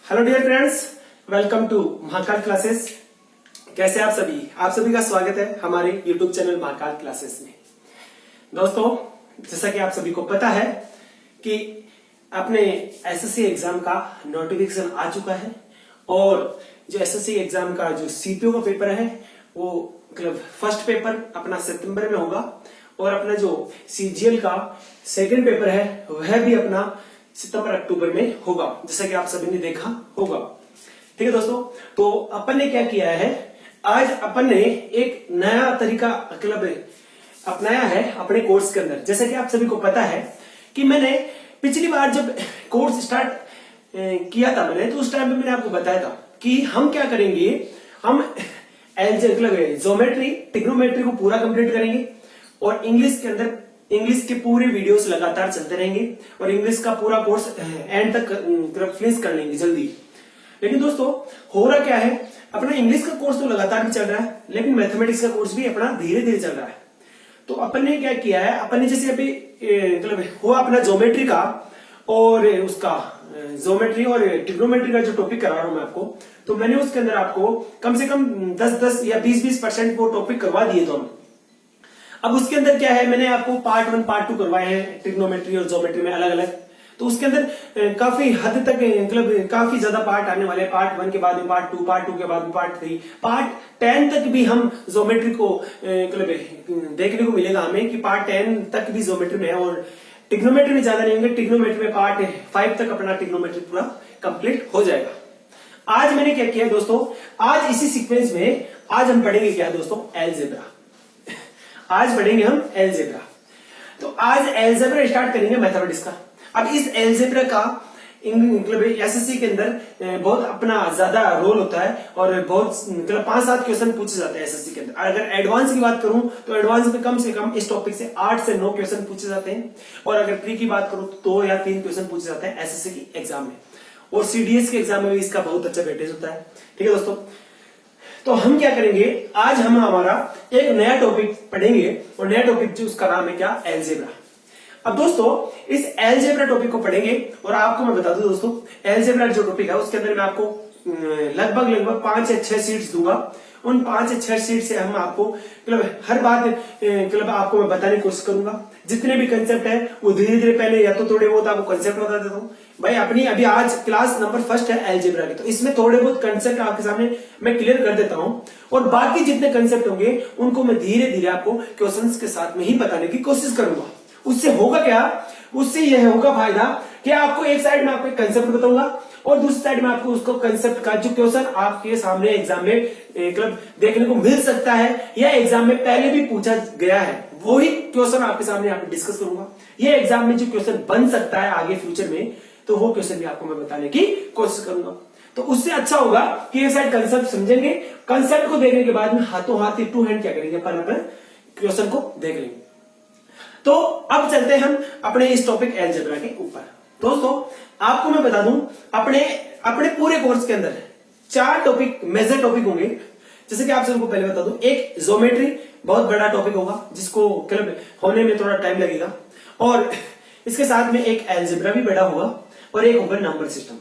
Hello dear friends, welcome to Mahakal classes. कैसे आप सभी का स्वागत है हमारे यूट्यूब चैनल महाकाल क्लासेस में। दोस्तों, जैसा कि आप सभी को पता है कि अपने एसएससी एग्जाम का नोटिफिकेशन आ चुका है और जो एसएससी एग्जाम का जो सीपीओ का पेपर है वो मतलब फर्स्ट पेपर अपना सितंबर में होगा और अपना जो सीजीएल का सेकंड पेपर है वह भी अपना सितंबर अक्टूबर में होगा, जैसा कि आप सभी ने देखा होगा। ठीक है दोस्तों, तो अपन ने क्या किया है, आज अपन ने एक नया तरीका मतलब अपनाया है अपने कोर्स के अंदर। जैसा कि आप सभी को पता है कि मैंने पिछली बार जब कोर्स स्टार्ट किया था मैंने, तो उस टाइम पे मैंने आपको बताया था कि हम क्या करेंगे, हम ज्योमेट्री ट्रिग्नोमेट्री को पूरा कंप्लीट करेंगे और इंग्लिश के अंदर इंग्लिश के पूरे वीडियोस लगातार चलते रहेंगे और इंग्लिश का पूरा कोर्स एंड तक फिनिश कर लेंगे जल्दी। लेकिन दोस्तों, हो रहा क्या है, अपना इंग्लिश का कोर्स तो लगातार भी चल रहा है लेकिन मैथमेटिक्स का कोर्स भी अपना धीरे धीरे चल रहा है। तो अपन ने क्या किया है, अपन ने जैसे अभी मतलब हुआ अपना ज्योमेट्री का और उसका ज्योमेट्री और ट्रिग्नोमेट्री का जो टॉपिक करा रहा हूं मैं आपको, तो मैंने उसके अंदर आपको कम से कम 10-10 या 20-20% वो टॉपिक करवा दिए। तो हम अब उसके अंदर क्या है, मैंने आपको पार्ट 1 पार्ट 2 करवाए हैं ट्रिग्नोमेट्री और ज्योमेट्री में अलग अलग। तो उसके अंदर काफी हद तक मतलब काफी ज्यादा पार्ट आने वाले हैं। पार्ट 1 के बाद में पार्ट 2, पार्ट 2 के बाद में पार्ट 3, पार्ट 10 तक भी हम ज्योमेट्री को मतलब देखने को मिलेगा हमें कि पार्ट 10 तक भी ज्योमेट्री में है और ट्रिग्नोमेट्री में ज्यादा नहीं होंगे। ट्रिग्नोमेट्री में पार्ट 5 तक अपना ट्रिग्नोमेट्री पूरा कंप्लीट हो जाएगा। आज मैंने क्या किया दोस्तों, आज इसी सीक्वेंस में आज हम पढ़ेंगे क्या दोस्तों, अलजेब्रा। आज पढ़ेंगे हम अलजेब्रा। तो आज अलजेब्रा स्टार्ट करेंगे मैथमेटिक्स का। अब इस अलजेब्रा का मतलब एसएससी के अंदर बहुत अपना ज्यादा रोल होता है और बहुत मतलब 5-7 क्वेश्चन पूछे जाते हैं एसएससी के अंदर। अगर एडवांस की बात करूं तो एडवांस में कम से कम इस टॉपिक से 8 से 9 क्वेश्चन पूछे जाते हैं और अगर प्री की बात करूं तो 2 या 3 क्वेश्चन पूछे जाते हैं एसएससी की एग्जाम में और सीडीएस के एग्जाम में भी इसका बहुत अच्छा वेटेज होता है। ठीक है दोस्तों, तो हम क्या करेंगे, आज हम हमारा एक नया टॉपिक पढ़ेंगे और नया टॉपिक जो उसका नाम है क्या, अलजेब्रा। अब दोस्तों, इस अलजेब्रा टॉपिक को पढ़ेंगे और आपको मैं बता दूं दोस्तों, अलजेब्रा जो टॉपिक है उसके अंदर मैं आपको लगभग 5 या 6 शीट्स दूंगा। उन 5 या 6 शीट से हम आपको मतलब हर बात मतलब आपको मैं बताने की कोशिश करूंगा। जितने भी कंसेप्ट है वो धीरे धीरे, पहले या तो थोड़े बहुत आपको कंसेप्ट बता देता हूँ भाई। अपनी अभी आज क्लास नंबर फर्स्ट है अलजेब्रा की, तो इसमें थोड़े बहुत कंसेप्ट आपके सामने मैं क्लियर कर देता हूं और बाकी जितने कंसेप्ट होंगे उनको मैं धीरे धीरे आपको क्वेश्चंस के साथ में ही बताने की कोशिश करूंगा। उससे होगा क्या, उससे यह होगा फायदा कि आपको एक साइड में आपको एक कंसेप्ट बताऊंगा और दूसरी साइड में आपको उसको कंसेप्ट का जो क्वेश्चन आपके सामने एग्जाम में मतलब देखने को मिल सकता है या एग्जाम में पहले भी पूछा गया है, वही क्वेश्चन आपके सामने यहाँ पे डिस्कस करूंगा। ये एग्जाम में जो क्वेश्चन बन सकता है आगे फ्यूचर में, तो वो क्वेश्चन भी आपको मैं बताने की कोशिश करूंगा। तो उससे अच्छा होगा कि एक साइड कंसेप्ट समझेंगे, कंसेप्ट को देखने के बाद में हाथों हाथ टू हैंड क्या करेंगे, अपन क्वेश्चन को देख लेंगे। तो अब चलते हैं हम अपने इस टॉपिक अलजेब्रा के ऊपर। दोस्तों, आपको मैं बता दूं, अपने पूरे कोर्स के अंदर 4 टॉपिक मेजर टॉपिक होंगे। जैसे कि आप सबको पहले बता दूं, एक ज्योमेट्री बहुत बड़ा टॉपिक होगा जिसको मतलब होने में थोड़ा टाइम लगेगा और इसके साथ में एक अलजेब्रा भी बड़ा होगा और एक होगा नंबर सिस्टम।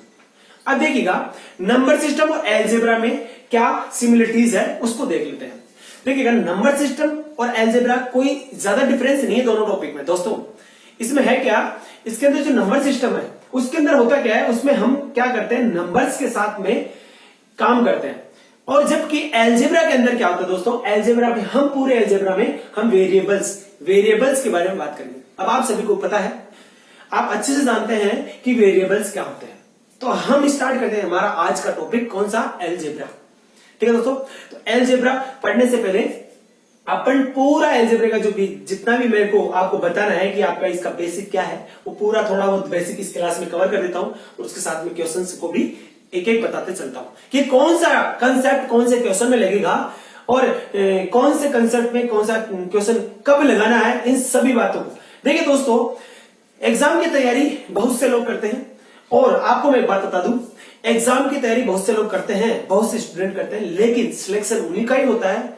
अब देखिएगा, नंबर सिस्टम और अलजेब्रा में क्या सिमिलरिटीज है उसको देख लेते हैं। देखिएगा, नंबर सिस्टम और अलजेब्रा कोई ज्यादा डिफरेंस नहीं है दोनों टॉपिक में। दोस्तों, इसमें है क्या, इसके अंदर जो नंबर सिस्टम है उसके अंदर होता क्या है, उसमें हम क्या करते हैं, नंबर्स के साथ में काम करते हैं। और जबकि अलजेब्रा के अंदर क्या होता है दोस्तों, अलजेब्रा में हम पूरे अलजेब्रा में हम वेरिएबल्स के बारे में बात करेंगे। अब आप सभी को पता है, आप अच्छे से जानते हैं कि वेरिएबल्स क्या होते हैं। तो हम स्टार्ट करते हैं हमारा आज का टॉपिक, कौन सा, अलजेब्रा। ठीक है दोस्तों, तो अलजेब्रा पढ़ने से पहले अपन पूरा अलजेब्रा का जो भी जितना भी मेरे को आपको बताना है कि आपका इसका बेसिक क्या है, वो पूरा थोड़ा बहुत बेसिक इस क्लास में कवर कर देता हूं और उसके साथ में क्वेश्चंस को भी एक एक बताते चलता हूं कि कौन सा कंसेप्ट कौन से क्वेश्चन में लगेगा और कौन से कंसेप्ट में कौन सा क्वेश्चन कब लगाना है, इन सभी बातों को। देखिए दोस्तों, एग्जाम की तैयारी बहुत से लोग करते हैं और आपको मैं एक बात बता दूं, एग्जाम की तैयारी बहुत से लोग करते हैं, बहुत से स्टूडेंट करते हैं, लेकिन सिलेक्शन उन्हीं का ही होता है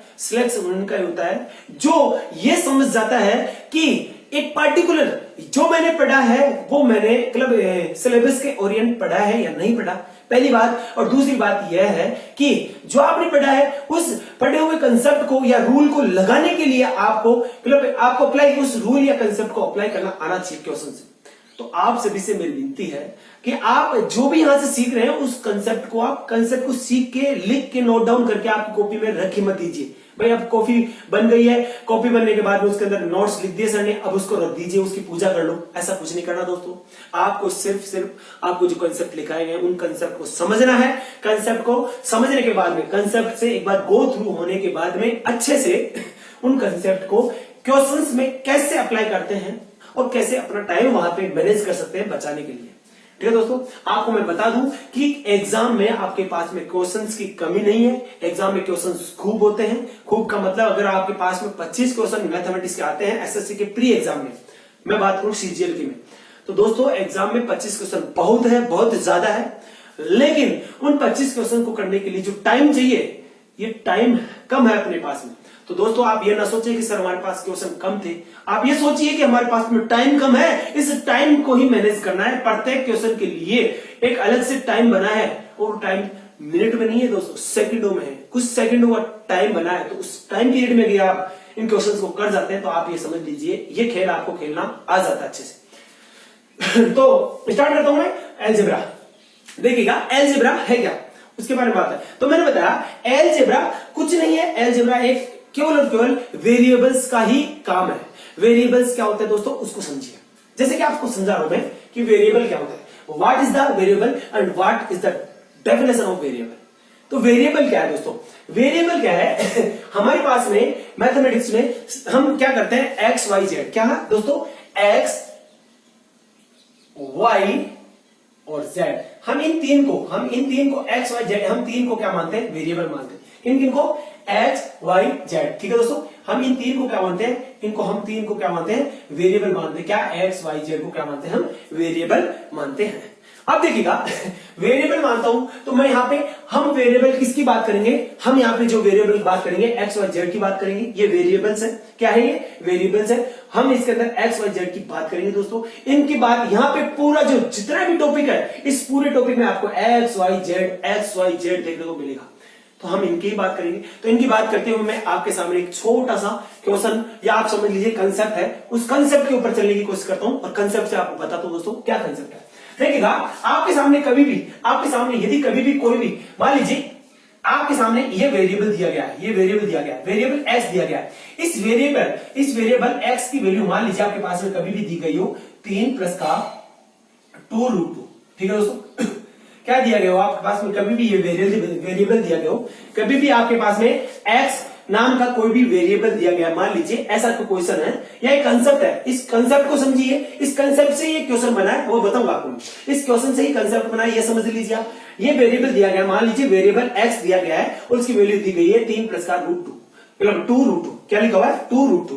जो ये समझ जाता है कि एक पार्टिकुलर जो मैंने पढ़ा है वो मैंने मतलब सिलेबस के ओरिएंट पढ़ा है या नहीं पढ़ा, पहली बात। और दूसरी बात यह है कि जो आपने पढ़ा है उस पढ़े हुए कंसेप्ट को या रूल को लगाने के लिए आपको मतलब आपको अप्लाई उस रूल या कंसेप्ट को अप्लाई करना आना चाहिए क्वेश्चन से। तो आप सभी से मेरी विनती है कि आप जो भी यहां से सीख रहे हैं उस कंसेप्ट को सीख के लिख के नोट डाउन करके आपकी कॉपी में रखी मत दीजिए। भाई अब कॉपी बन गई है, कॉपी बनने के बाद में उसके अंदर नोट्स लिख दिए सर ने, अब उसको रख दीजिए, उसकी पूजा कर लो। ऐसा कुछ नहीं करना दोस्तों। आपको सिर्फ आपको जो कंसेप्ट लिखाए गए उन कंसेप्ट को समझना है। कंसेप्ट को समझने के बाद में, कंसेप्ट से एक बार गो थ्रू होने के बाद में अच्छे से उन कंसेप्ट को क्वेश्चंस में कैसे अप्लाई करते हैं और कैसे अपना टाइम वहां पे मैनेज कर सकते हैं बचाने के लिए। ठीक है दोस्तों, आपको मैं बता दूं कि एग्जाम में आपके पास में क्वेश्चंस की कमी नहीं है। एग्जाम में क्वेश्चंस खूब होते हैं। खूब का मतलब अगर आपके पास में 25 क्वेश्चन मैथमेटिक्स के आते हैं एसएससी के प्री एग्जाम में, मैं बात करूं सीजीएल की में, तो दोस्तों एग्जाम में 25 क्वेश्चन बहुत है, बहुत ज्यादा है। लेकिन उन 25 क्वेश्चन को करने के लिए जो टाइम चाहिए, ये टाइम कम है अपने पास में। तो दोस्तों आप ये ना सोचिए कि सर हमारे पास क्वेश्चन कम थे, आप ये सोचिए कि हमारे पास में टाइम कम है, इस टाइम को ही मैनेज करना है। प्रत्येक क्वेश्चन के लिए एक अलग से टाइम बना है, और टाइम मिनट में नहीं है दोस्तों, सेकंडों में है। कुछ सेकंडों का टाइम बना है, तो उस टाइम पीरियड में अगर आप इन क्वेश्चंस को कर जाते हैं तो आप ये समझ लीजिए ये खेल आपको खेलना आ जाता है अच्छे से। तो स्टार्ट करता हूं मैं एलजेब्रा। देखिएगा एलजेब्रा है क्या, उसके बारे में बात है। तो मैंने बताया एलजेब्रा कुछ नहीं है, एलजेब्रा एक केवल और केवल वेरिएबल्स का ही काम है। वेरिएबल्स क्या होते हैं दोस्तों, उसको समझिए। जैसे कि आपको समझा रहा हूं मैं कि वेरिएबल क्या होता है, what is the variable and what is the definition of variable. तो वेरिएबल क्या है दोस्तों, वेरिएबल क्या है हमारे पास में मैथमेटिक्स में हम क्या करते हैं, एक्स वाई जेड। क्या है दोस्तों, एक्स वाई और जेड। हम इन तीन को एक्स वाई जेड, हम तीन को क्या मानते हैं, वेरिएबल मानते हैं। इन तीन को एक्स वाई जेड, ठीक है दोस्तों, हम इन तीन को क्या मानते हैं, इनको हम तीन को क्या मानते हैं, वेरिएबल मानते हैं। क्या, एक्स वाई जेड को क्या मानते हैं, हम वेरिएबल मानते हैं। अब देखिएगा वेरिएबल मानता हूं तो मैं यहां पे हम वेरिएबल किसकी बात करेंगे, हम यहां पे जो वेरिएबल की बात करेंगे एक्स वाई जेड की बात करेंगे। ये वेरिएबल्स है, क्या है ये वेरिएबल्स है। हम इसके अंदर एक्स वाई जेड की बात करेंगे दोस्तों। इनकी बात यहां पे पूरा जो जितना भी टॉपिक है, इस पूरे टॉपिक में आपको एक्स वाई जेड देखने को मिलेगा। तो हम इनकी ही बात करेंगे। तो इनकी बात करते हुए मैं आपके सामने एक छोटा सा क्वेश्चन या आप समझ लीजिए कंसेप्ट है, उस कंसेप्ट के ऊपर चलने की कोशिश करता हूं और कंसेप्ट से आपको बताता हूं दोस्तों क्या कंसेप्ट है। देखिएगा आपके सामने कभी भी, आपके सामने यदि कभी भी कोई भी, मान लीजिए आपके सामने ये वेरिएबल दिया गया है, ये वेरिएबल दिया गया है, वेरिएबल एक्स दिया गया है। इस वेरिएबल एक्स की वैल्यू मान लीजिए आपके पास में कभी भी दी गई हो 3 प्लस का 2√2, ठीक है दोस्तों। क्या दिया गया हो आपके पास में, कभी भी ये वेरिएबल दिया गया हो, कभी भी आपके पास में एक्स नाम का कोई भी वेरिएबल दिया गया, मान लीजिए ऐसा कोई क्वेश्चन है या एक कंसेप्ट है, इस कंसेप्ट को समझिए। इस कंसेप्ट से ये क्वेश्चन बना है, वो बताऊंगा आपको। इस क्वेश्चन से ही कंसेप्ट बना है, ये समझ लीजिए आप। ये वेरिएबल दिया गया, मान लीजिए वेरिएबल एक्स दिया गया है और उसकी वैल्यू दी गई है 3 प्लस का √2, मतलब 2√2। क्या लिखा हुआ है, 2√2।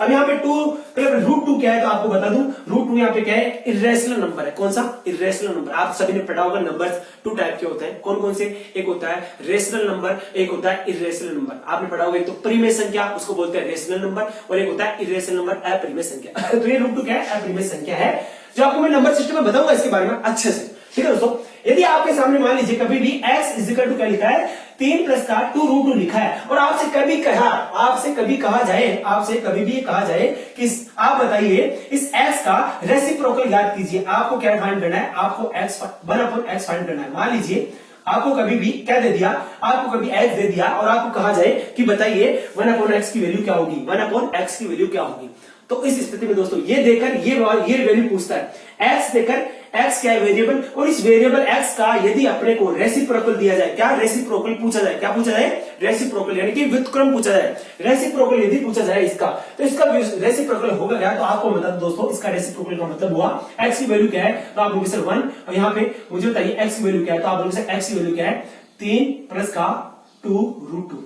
अब यहाँ पे 2 मतलब √2 क्या है, तो आपको बता दूं √2 यहाँ पे क्या है, इर्रेशनल नंबर है। कौन सा, इर्रेशनल नंबर। आप सभी ने पढ़ा होगा नंबर्स 2 टाइप के होते हैं। कौन कौन से, एक होता है रेशनल नंबर, एक होता है इर्रेशनल नंबर। आपने पढ़ा होगा, एक तो परिमेय संख्या, उसको बोलते हैं रेशनल नंबर, और एक होता है इर्रेशनल नंबर, अपरिमेय संख्या। तो ये √2 क्या है, अपरिमेय संख्या है, जो आपको मैं नंबर सिस्टम में बताऊंगा इसके बारे में अच्छे से। ठीक है दोस्तों, यदि आपके सामने मान लीजिए कभी भी x इक्वल टू क्या लिखा है, 3 प्लस का 2√2 लिखा है, और आपसे कभी कहा जाए कि आप बताइए इस x का रेसिप्रोकल याद कीजिए। आपको क्या फाइंड करना है, आपको 1/x फाइंड करना है। मान लीजिए आपको कभी भी क्या दे दिया, आपको कभी x दे दिया और आपको कहा जाए कि बताइए 1/x की वैल्यू क्या होगी, 1/x की वैल्यू क्या होगी। तो इस स्थिति में दोस्तों ये देकर ये वैल्यू पूछता है, x देकर, x क्या है वेरिएबल, और इस वेरिएबल x का यदि अपने को रेसिप्रोकल दिया जाए, क्या रेसिप्रोकल पूछा जाए, क्या पूछा जाए, रेसिप्रोकल यानी कि व्युत्क्रम पूछा जाए। रेसिप्रोकल यदि पूछा जाए इसका, तो इसका रेसिप्रोकल होगा क्या, तो आपको मतलब दोस्तों इसका रेसिप्रोकल का मतलब हुआ x की वैल्यू क्या है, तो आप बोलोगे सर 1, और यहाँ पे मुझे बताइए x की वैल्यू क्या है, तो आप बोलोगे सर x की वैल्यू क्या है, 3 प्लस का 2√2।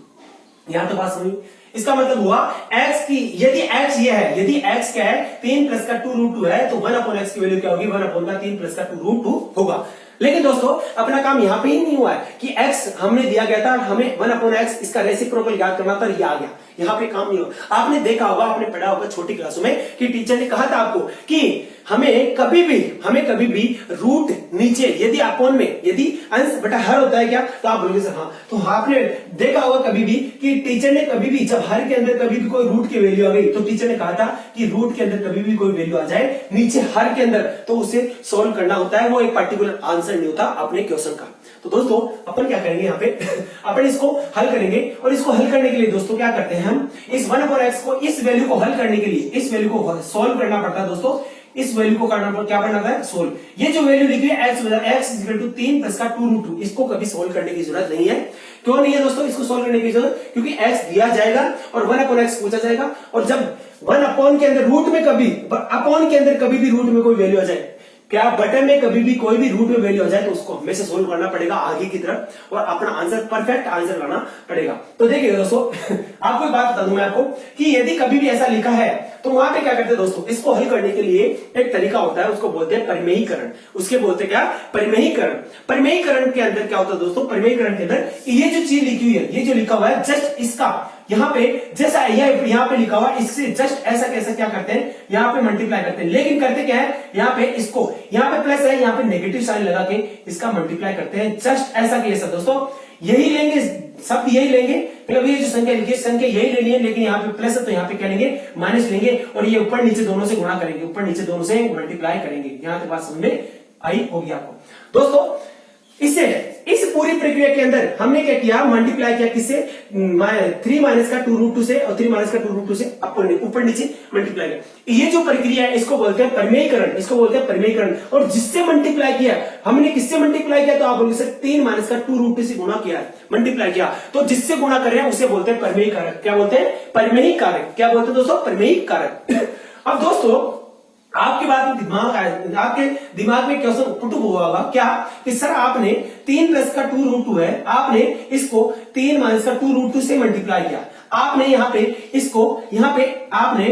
यहां तो बात समझ। इसका मतलब हुआ x की, यदि x ये है, यदि x क्या है 3 प्लस का 2√2 है, तो 1/x की वैल्यू क्या होगी, 1/3 प्लस का 2√2 होगा। लेकिन दोस्तों अपना काम यहां पे ही नहीं हुआ है कि x हमने दिया गया था, हमें 1/x इसका रेसिप्रोकल याद करना था, ये आ गया। यहाँ पे काम नहीं होगा। आपने देखा होगा, आपने पढ़ा होगा छोटी क्लासों में कि टीचर ने कहा था आपको कि हमें कभी भी रूट नीचे यदि अपोन में यदि अंश बटा हर होता है क्या, तो आप बोलोगे सर हाँ। तो आपने देखा होगा कभी भी कि टीचर ने कभी भी जब हर के अंदर कभी भी कोई रूट की वैल्यू आ गई तो टीचर ने कहा था कि रूट के अंदर कभी भी कोई वैल्यू आ जाए नीचे हर के अंदर तो उसे सोल्व करना होता है, वो एक पर्टिकुलर आंसर नहीं होता अपने क्वेश्चन का। तो दोस्तों अपन क्या करेंगे यहाँ पे अपन इसको हल करेंगे, और इसको हल करने के लिए दोस्तों क्या करते हैं हम इस 1/x को इस वैल्यू को हल करने के लिए इस वैल्यू को सोल्व करना पड़ता है दोस्तों। इस वैल्यू को करना क्या करना है सोल्व। ये जो वैल्यू लिखी है x is equal to 3 plus का 2√2, इसको कभी सोल्व करने की जरूरत नहीं है। क्यों नहीं है दोस्तों इसको सोल्व करने की जरूरत, क्योंकि x दिया जाएगा और 1/x पूछा जाएगा, और जब 1 अपॉन के अंदर रूट में कभी अपॉन के अंदर कभी भी रूट में कोई वैल्यू आ जाए, क्या बटन में कभी भी कोई भी रूट में वैल्यू आ जाए तो उसको हमेशा सोल्व करना पड़ेगा आगे की तरफ और अपना आंसर परफेक्ट आंसर लाना पड़ेगा। तो देखिए दोस्तों आपको एक बात बता दूं मैं आपको कि यदि कभी भी ऐसा लिखा है तो वहां पे क्या करते हैं दोस्तों, इसको हल करने के लिए एक तरीका होता है, उसको बोलते हैं परिमेयीकरण। उसके बोलते हैं क्या, परिमेयीकरण। परिमेयीकरण के अंदर क्या होता है दोस्तों, परिमेयीकरण के अंदर ये जो चीज लिखी हुई है, ये जो लिखा हुआ है जस्ट इसका यहाँ पे जैसा यहाँ पे लिखा हुआ है इससे जस्ट ऐसा कैसा क्या करते हैं यहाँ पे मल्टीप्लाई करते हैं। लेकिन करते क्या है, यहाँ पे इसको यहाँ पे प्लस है, यहाँ पे नेगेटिव साइन लगा के इसका मल्टीप्लाई करते हैं जस्ट ऐसा कि ऐसा। दोस्तों यही लेंगे, सब यही लेंगे, मतलब ये जो संख्या लिखी है संख्या यही लेनी है, लेकिन यहाँ पे प्लस है तो यहाँ पे क्या लेंगे माइनस लेंगे, और ये ऊपर नीचे दोनों से गुणा करेंगे, ऊपर नीचे दोनों से मल्टीप्लाई करेंगे। यहाँ तक बात समझ में आई होगी आपको। दोस्तों इससे इस पूरी प्रक्रिया के अंदर हमने क्या किया, मल्टीप्लाई किया किससे, 3 माइनस का 2√2 से, और 3 माइनस का 2√2 से ऊपर नीचे मल्टीप्लाई किया। ये जो प्रक्रिया है इसको बोलते हैं परिमेयीकरण, इसको बोलते हैं परिमेयीकरण। और जिससे मल्टीप्लाई किया हमने, किससे मल्टीप्लाई किया, तो आप बोलोगे सर 3 माइनस का 2√2 से गुणा किया, मल्टीप्लाई किया, तो जिससे गुणा कर रहे हैं उसे बोलते हैं परिमेयीकारक। क्या बोलते हैं, परिमेयीकारक। क्या बोलते हैं दोस्तों, परिमेयीकारक। अब दोस्तों आपके दिमाग में क्वेश्चन पुट हुआ होगा क्या कि सर आपने 3 प्लस का 2√2 है, आपने इसको 3 माइनस का 2√2 से मल्टीप्लाई किया, आपने यहाँ पे इसको यहाँ पे आपने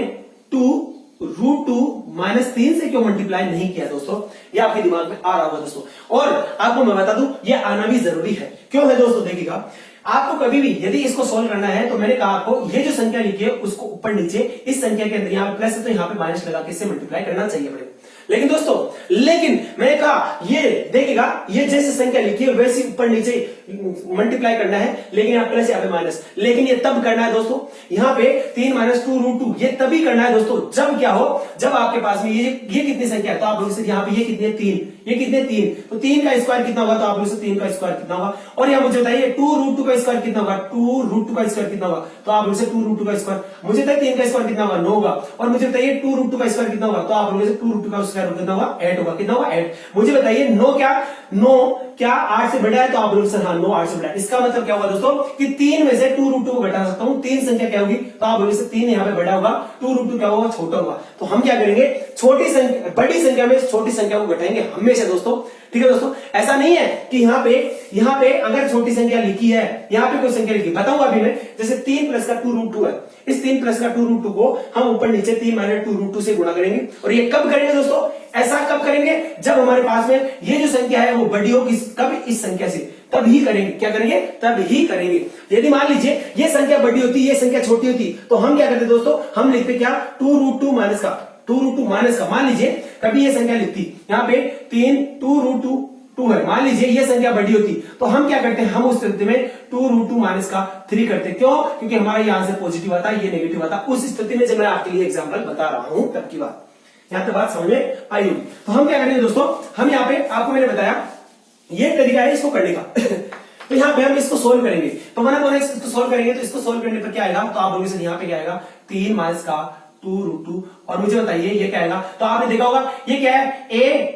2√2 माइनस 3 से क्यों मल्टीप्लाई नहीं किया दोस्तों, ये आपके दिमाग में आ रहा होगा दोस्तों। और आपको मैं बता दूं ये आना भी जरूरी है। क्यों है दोस्तों, देखिएगा आपको कभी भी यदि इसको सोल्व करना है तो मैंने कहा आपको ये जो संख्या लिखी है उसको ऊपर नीचे इस संख्या के अंदर यहाँ पे प्लस है तो यहाँ पे माइनस लगा के इससे मल्टीप्लाई करना चाहिए बड़े। लेकिन मैंने कहा ये देखिएगा ये जैसे संख्या लिखी है वैसे ऊपर नीचे मल्टीप्लाई करना है, लेकिन यहाँ प्लस यहाँ पे माइनस, लेकिन ये तब करना है दोस्तों यहाँ पे 3 माइनस 2√2 ये तभी करना है दोस्तों जब क्या हो, जब आपके पास में ये कितनी संख्या है, तो आप लोग यहाँ पे ये कितने 3, ये कितने 3, तो 3 का स्क्वायर कितना होगा, तो आप लोग 3 का स्क्वायर कितना होगा। और यहाँ मुझे बताइए 2√2 का स्क्वायर कितना होगा, 2√2 का स्क्वायर कितना होगा, तो आप लोग 2√2 का स्क्वायर, मुझे बताइए 3 का स्क्वायर कितना होगा 9 होगा, और मुझे बताइए 2√2 का स्क्वायर कितना होगा, तो आप लोग 2√2 का स्क्वायर कितना होगा 8 होगा, कितना होगा 8। मुझे बताइए 9 क्या 8 से बड़ा है, तो आप लोग सर हाँ 9 8 से बड़ा है। इसका मतलब क्या होगा दोस्तों कि 3 में से 2√2 को घटा सकता हूं, 3 संख्या क्या होगी, तो आप लोग 3 यहाँ पे बड़ा होगा, 2√2 क्या होगा छोटा होगा। तो हम क्या करेंगे छोटी संख्या बड़ी संख्या में छोटी संख्या को घटाएंगे हमेशा दोस्तों, ठीक है दोस्तों। ऐसा नहीं है कि यहाँ पे अगर छोटी संख्या लिखी है, यहाँ पे कोई संख्या लिखी बताऊंगा अभी मैं, जैसे 3 प्लस का 2√2 है, इस 3 प्लस का 2√2 को हम ऊपर नीचे 3 माइनस 2√2 से गुणा करेंगे। और ये कब करेंगे दोस्तों, ऐसा कब करेंगे जब हमारे पास में ये जो संख्या है वो बड़ी होगी, कब इस संख्या से, तब ही करेंगे। क्या करेंगे, तब ही करेंगे। यदि मान लीजिए ये संख्या बड़ी होती, ये संख्या छोटी होती, तो हम क्या करते दोस्तों, हम लिखते क्या 2√2 माइनस का, मान लीजिए कभी ये संख्या लिखती यहाँ पे 3 2√2 है, मान लीजिए ये संख्या बड़ी होती, तो हम क्या करते हैं, हम उस स्थिति में 2√2 माइनस का 3 करते हैं। क्यों, क्योंकि हमारा ये आंसर पॉजिटिव आता है, ये नेगेटिव आता है। उस स्थिति में जब मैं आपके लिए एग्जांपल बता रहा हूं तब की बात, यहां तक बात समझ में आई होगी। तो हम क्या करेंगे दोस्तों, हम यहाँ पे आपको मैंने बताया ये तरीका है इसको करने का। तो यहाँ पे हम इसको सोल्व करेंगे, तो मैंने इसको सोल्व करेंगे, तो इसको सोल्व करने पर क्या आएगा, तो आप लोगों से यहाँ पे क्या आएगा 3 माइनस का 2√2, और मुझे बताइए ये क्या आएगा, तो आपने देखा होगा ये क्या है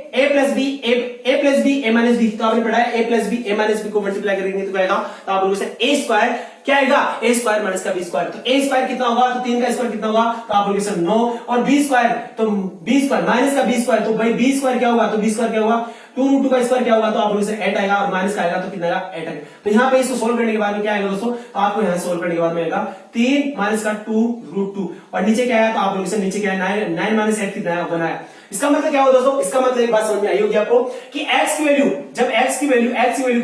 a plus B a minus B, तो आपने पढ़ा है a plus B a minus B को मल्टीप्लाई करेंगे तो क्या आएगा, तो आप लोगों से a स्क्वायर क्या आएगा, a स्क्वायर माइनस का b स्क्वायर, तो a स्क्वायर कितना होगा, तो 3 का स्क्वायर कितना होगा, तो आप लोगों से 9, और b स्क्वायर तो b स्क्वायर माइनस का b स्क्वायर, तो भाई b स्क्वायर क्या होगा, तो b स्क्वायर क्या होगा 2√2 का स्क्वायर क्या होगा, तो आप लोगों से 8 आएगा, और माइनस का आएगा तो कितना आएगा 8 आएगा। तो यहाँ पे इसको सोल्व करने के बाद में क्या आएगा दोस्तों, तो आपको यहाँ सोल्व करने के बाद में आएगा 3 माइनस का 2√2, और नीचे क्या है, तो आप लोगों से नीचे क्या है 9 माइनस 8 कितना है बनाया इसका मतलब क्या हुआ दोस्तों, इसका मतलब एक बात समझ में आई होगी आपको कि x की वैल्यू, जब x की वैल्यू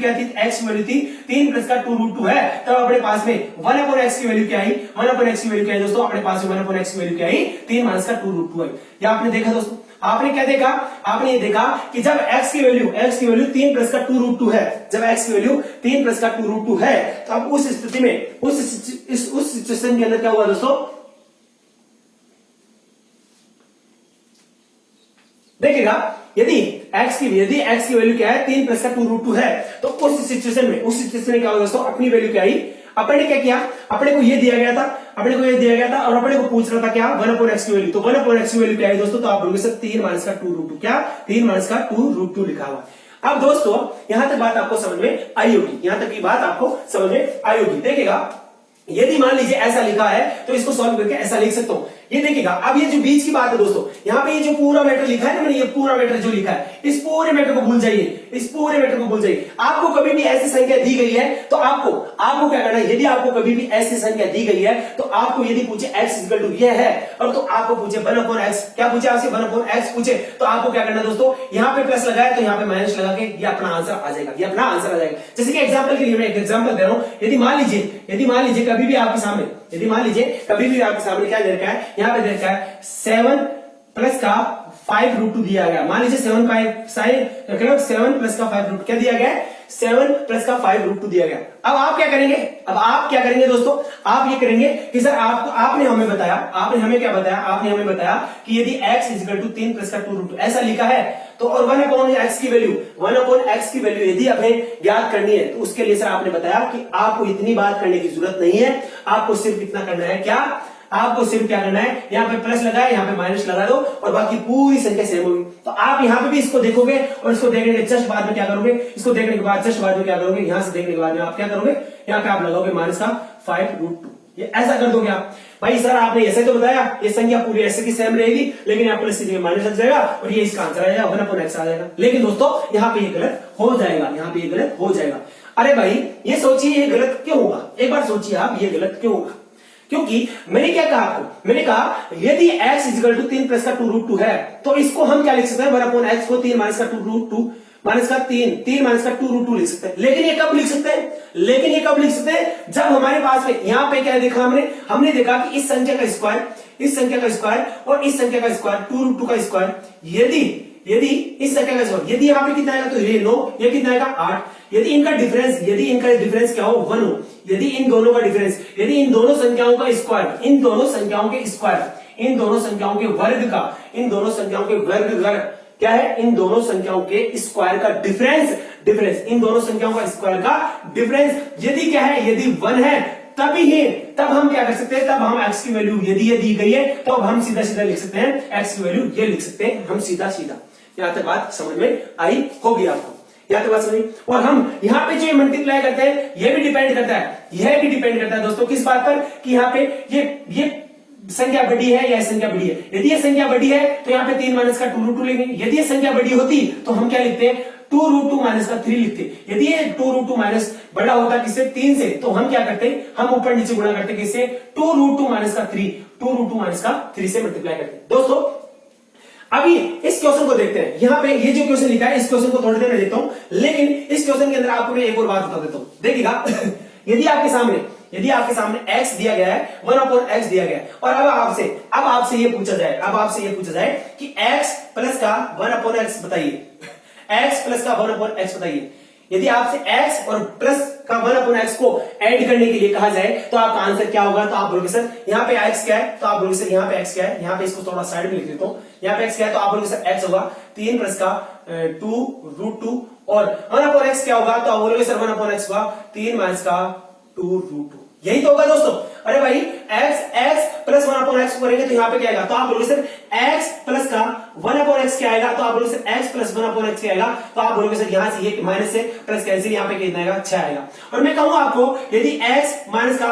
क्या थी, x की वैल्यू थी 3 प्लस का 2√2 है, तब अपने पास में 1/x की वैल्यू क्या आई, 1/x की वैल्यू क्या है दोस्तों, अपने पास में 1/x की वैल्यू क्या आई, 3 माइनस का 2√2 है। या आपने देखा दोस्तों, आपने क्या देखा, आपने ये देखा कि जब x की वैल्यू 3 प्लस का 2√2 है, जब x की वैल्यू 3 प्लस का 2√2 है, तो अब उस स्थिति में उस सिचुएशन के अंदर क्या हुआ दोस्तों, देखिएगा यदि x की वैल्यू क्या है, 3 प्लस का 2√2 है, तो उस सिचुएशन में क्या होगा दोस्तों, अपनी वैल्यू क्या आई, अपने ने क्या किया, अपने को ये दिया गया था और अपने को पूछ रहा था क्या, 1/x की वैल्यू, तो 1/x की वैल्यू क्या है दोस्तों, तो आप बोलोगे सर 3 माइनस का 2√2, क्या 3 माइनस का 2√2 लिखा हुआ। अब दोस्तों यहां तक बात आपको समझ में आई होगी, यहां तक की बात आपको समझ में आई होगी। देखिएगा यदि मान लीजिए ऐसा लिखा है तो इसको सॉल्व करके ऐसा लिख सकता हूं, ये देखिएगा। अब ये जो बीच की बात है दोस्तों, यहाँ पे ये जो पूरा मैटर लिखा है ना मैंने, ये पूरा मैटर जो लिखा है, इस पूरे मैटर को भूल जाइए, इस पूरे मैटर को भूल जाइए। आपको कभी भी ऐसी संख्या दी गई है तो आपको क्या करना है, यदि आपको कभी भी ऐसी संख्या दी गई है तो आपको यदि पूछे x इक्वल टू ये है और तो आपको पूछे 1/x, क्या पूछे आपसे 1/x पूछे, तो आपको क्या करना दोस्तों, यहाँ पे प्लस लगाया तो यहाँ पे माइनस लगा के ये अपना आंसर आ जाएगा, ये अपना आंसर आ जाएगा। जैसे कि एग्जाम्पल के लिए मैं एक एग्जाम्पल दे रहा हूं, यदि मान लीजिए कभी भी आपके सामने क्या दे रखा है, यहाँ पे दे रखा है 7 प्लस का 5√2 दिया गया। मान लीजिए 7 प्लस का 5√2 क्या दिया गया है, 7 प्लस का 5√2 दिया गया। अब आप क्या करेंगे दोस्तों, आप ये करेंगे कि सर आपने हमें बताया कि यदि x इक्वल टू 3 प्लस का 2√2 ऐसा लिखा है तो, और 1/x की वैल्यू यदि हमें ज्ञात करनी है तो उसके लिए सर आपने बताया कि आपको इतनी बात करने की जरूरत नहीं है, आपको सिर्फ इतना करना है, क्या आपको सिर्फ क्या करना है, यहाँ पे प्लस लगाए, यहाँ पे माइनस लगा दो और बाकी पूरी संख्या सेम होगी। तो आप यहाँ पे भी इसको देखोगे और इसको देखने के जस्ट बाद में क्या करोगे, यहाँ से देखने के बाद में आप क्या करोगे, यहाँ पे आप लगाओगे माइनस का 5√2, ये ऐसा कर दोगे आप। भाई सर आपने ऐसे तो बताया ये संख्या पूरी ऐसे की सेम रहेगी, लेकिन यहाँ प्लस की माइनस लग जाएगा और ये इसका आंसर आ जाएगा 1/x आ जाएगा। लेकिन दोस्तों यहाँ पे ये गलत हो जाएगा, अरे भाई ये सोचिए ये गलत क्यों होगा, एक बार सोचिए आप ये गलत क्यों होगा, क्योंकि मैंने क्या कहा आपको, मैंने कहा यदि x इक्वल टू 3 प्लस का 2√2 है तो इसको हम क्या लिख सकते हैं, 1/x को 3 माइनस का 2√2 माइनस का 3 माइनस का 2√2 लिख सकते हैं। लेकिन ये कब लिख सकते हैं, जब हमारे पास में यहाँ पे क्या देखा हमने देखा कि इस संख्या का स्क्वायर और इस संख्या का स्क्वायर 2√2 का स्क्वायर, यदि इस संख्या का स्क्वायर, यदि यहाँ पे कितना आएगा तो ये 9, ये कितना आएगा 8, यदि इनका डिफरेंस क्या हो 1 हो, यदि इन दोनों का डिफरेंस, यदि इन दोनों संख्याओं का स्क्वायर, इन दोनों संख्याओं के वर्ग क्या है, इन दोनों संख्याओं के स्क्वायर का डिफरेंस, इन दोनों संख्याओं का स्क्वायर का डिफरेंस यदि क्या है, यदि 1 है, तब हम क्या कर सकते हैं, तब हम x की वैल्यू यदि ये दी गई है तो अब हम सीधा लिख सकते हैं, x की वैल्यू ये लिख सकते हैं हम सीधा। यहां तक बात समझ में आई होगी आपको, यहां तक बात समझ। और हम यहाँ पे जो मल्टीप्लाई करते हैं ये भी डिपेंड करता है दोस्तों किस बात पर, कि यहाँ पे ये संख्या बड़ी है या संख्या बड़ी है। यदि ये संख्या बड़ी है तो यहाँ पे 3 माइनस का 2√2 लेंगे, यदि ये संख्या बड़ी होती तो हम क्या लिखते हैं, 2√2 माइनस का 3 लिखते। यदि ये 2√2 माइनस बड़ा होता किससे, 3 से, तो हम क्या करते, हम ऊपर नीचे गुणा करते किससे, 2√2 माइनस का 3 से मल्टीप्लाई करते। दोस्तों अभी इस क्वेश्चन को देखते हैं, यहाँ पे ये जो क्वेश्चन लिखा है इस क्वेश्चन को थोड़ी देर में देखता हूं, लेकिन इस क्वेश्चन के अंदर आपको मैं एक और बात बता देता हूं। देखिएगा यदि आपके सामने x दिया गया है, 1/x दिया गया है, और अब आपसे ये पूछा जाए कि x प्लस का 1/x बताइए, यदि आपसे x और प्लस का 1/x को ऐड करने के लिए कहा जाए तो आपका आंसर क्या होगा, तो आप बोलोगे सर यहाँ पे x क्या है, तो आप बोलोगे सर यहाँ पे x क्या है, यहाँ पे इसको थोड़ा साइड में लिख देता हूँ, यहाँ पे x क्या है, तो आप बोलोगे सर x होगा 3 प्लस का 2√2, और 1/x क्या होगा, तो आप बोलोगे सर 1/x होगा 3 माइनस का 2√2, यही तो होगा दोस्तों। अरे भाई x प्लस 1/x करेंगे तो यहाँ पे क्या आएगा, तो आप बोलोगे सर x प्लस का 1/x क्या आएगा, तो आप बोलोगे सर x प्लस 1/x क्या आएगा, तो आप बोलोगे सर यहाँ से ये माइनस से प्लस कैंसिल, यहाँ पे कितना आएगा 6 आएगा। और मैं कहूँ आपको यदि x माइनस का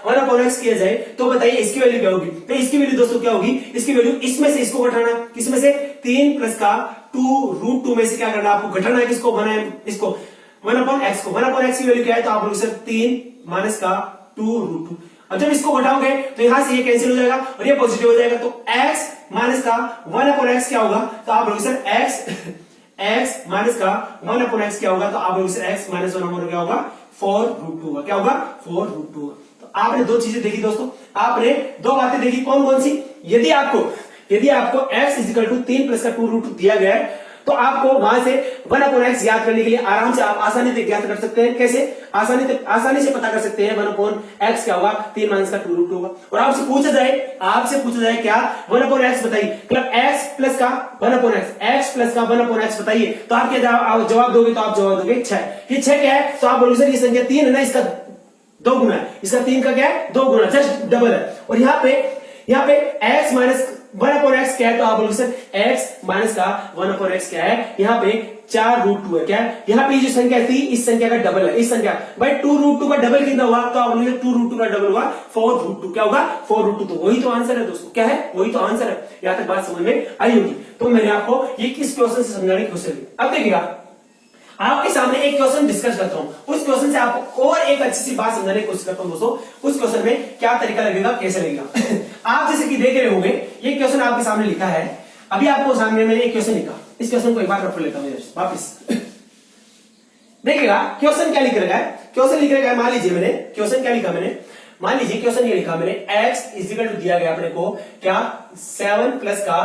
1/x किया जाए तो बताइए इसकी वैल्यू क्या होगी, तो इसकी वैल्यू दोस्तों क्या होगी, इसकी वैल्यू इसमें से इसको घटाना, किसमें से 3 प्लस का 2√2 में से क्या करना, आपको घटाना है किसको, बनाए इसको 1/x को। 1/x की वैल्यू क्या है, तो आप बोलोगे सर 3 माइनस का 2√2, अब जब इसको घटाओगे तो यहां से ये कैंसिल हो जाएगा और ये पॉजिटिव हो जाएगा, तो x माइनस का 1/x क्या होगा, तो आप लोग सर x माइनस का 1/x क्या होगा, तो आप लोग सर x माइनस 1/2 क्या होगा, 4√2 होगा, क्या होगा, 4√2 होगा। तो आपने दो चीजें देखी दोस्तों, आपने दो बातें देखी, कौन कौन सी, यदि आपको x इक्वल टू 3 प्लस का 2√2 दिया गया है तो आपको वहां से 1/x याद करने के लिए आराम से आप आसानी से ज्ञात कर सकते हैं। कैसे, आसानी से पता कर सकते हैं 1/x क्या होगा, 3 माइनस का 2√2 होगा। और आपसे पूछा जाए क्या 1/x बताइए, मतलब x प्लस का 1/x बताइए, तो आप क्या जवाब दोगे, तो आप जवाब दोगे 6। ये 6 क्या है, तो आप बोलोगे सर ये संख्या 3 है ना, इसका 2 गुना है, इसका 3 का क्या है, 2 गुना, जस्ट डबल है। और यहाँ पे x माइनस 1/x क्या है, तो आप बोलोगे सर x माइनस का 1/x क्या है, यहाँ पे 4√2 है, क्या है, यहाँ पे जो संख्या थी इस संख्या का डबल है, इस संख्या भाई 2√2 का डबल कितना हुआ, तो आप बोलोगे 2√2 का डबल हुआ 4√2, क्या होगा 4√2, तो वही तो आंसर है दोस्तों, क्या है, वही तो आंसर है। यहां तक बात समझ में आई होगी। तो मैंने आपको ये किस क्वेश्चन से समझाने की कोशिश की। अब देखिएगा आपके सामने एक क्वेश्चन डिस्कस करता हूं, उस क्वेश्चन से आपको और एक अच्छी सी बात समझाने की कोशिश करता हूं दोस्तों, उस क्वेश्चन में क्या तरीका लगेगा, कैसे लगेगा। आप जैसे कि देख रहे होंगे ये क्वेश्चन आपके सामने लिखा है, अभी आपको सामने मैंने एक क्वेश्चन लिखा, इस क्वेश्चन को एक बार रख लेता हूं वापिस। देखिएगा क्वेश्चन क्या लिख रखा है, क्वेश्चन लिख रखा है, मान लीजिए मैंने क्वेश्चन क्या लिखा, मान लीजिए क्वेश्चन ये लिखा मैंने, x इक्वल टू दिया गया अपने को क्या 7 प्लस का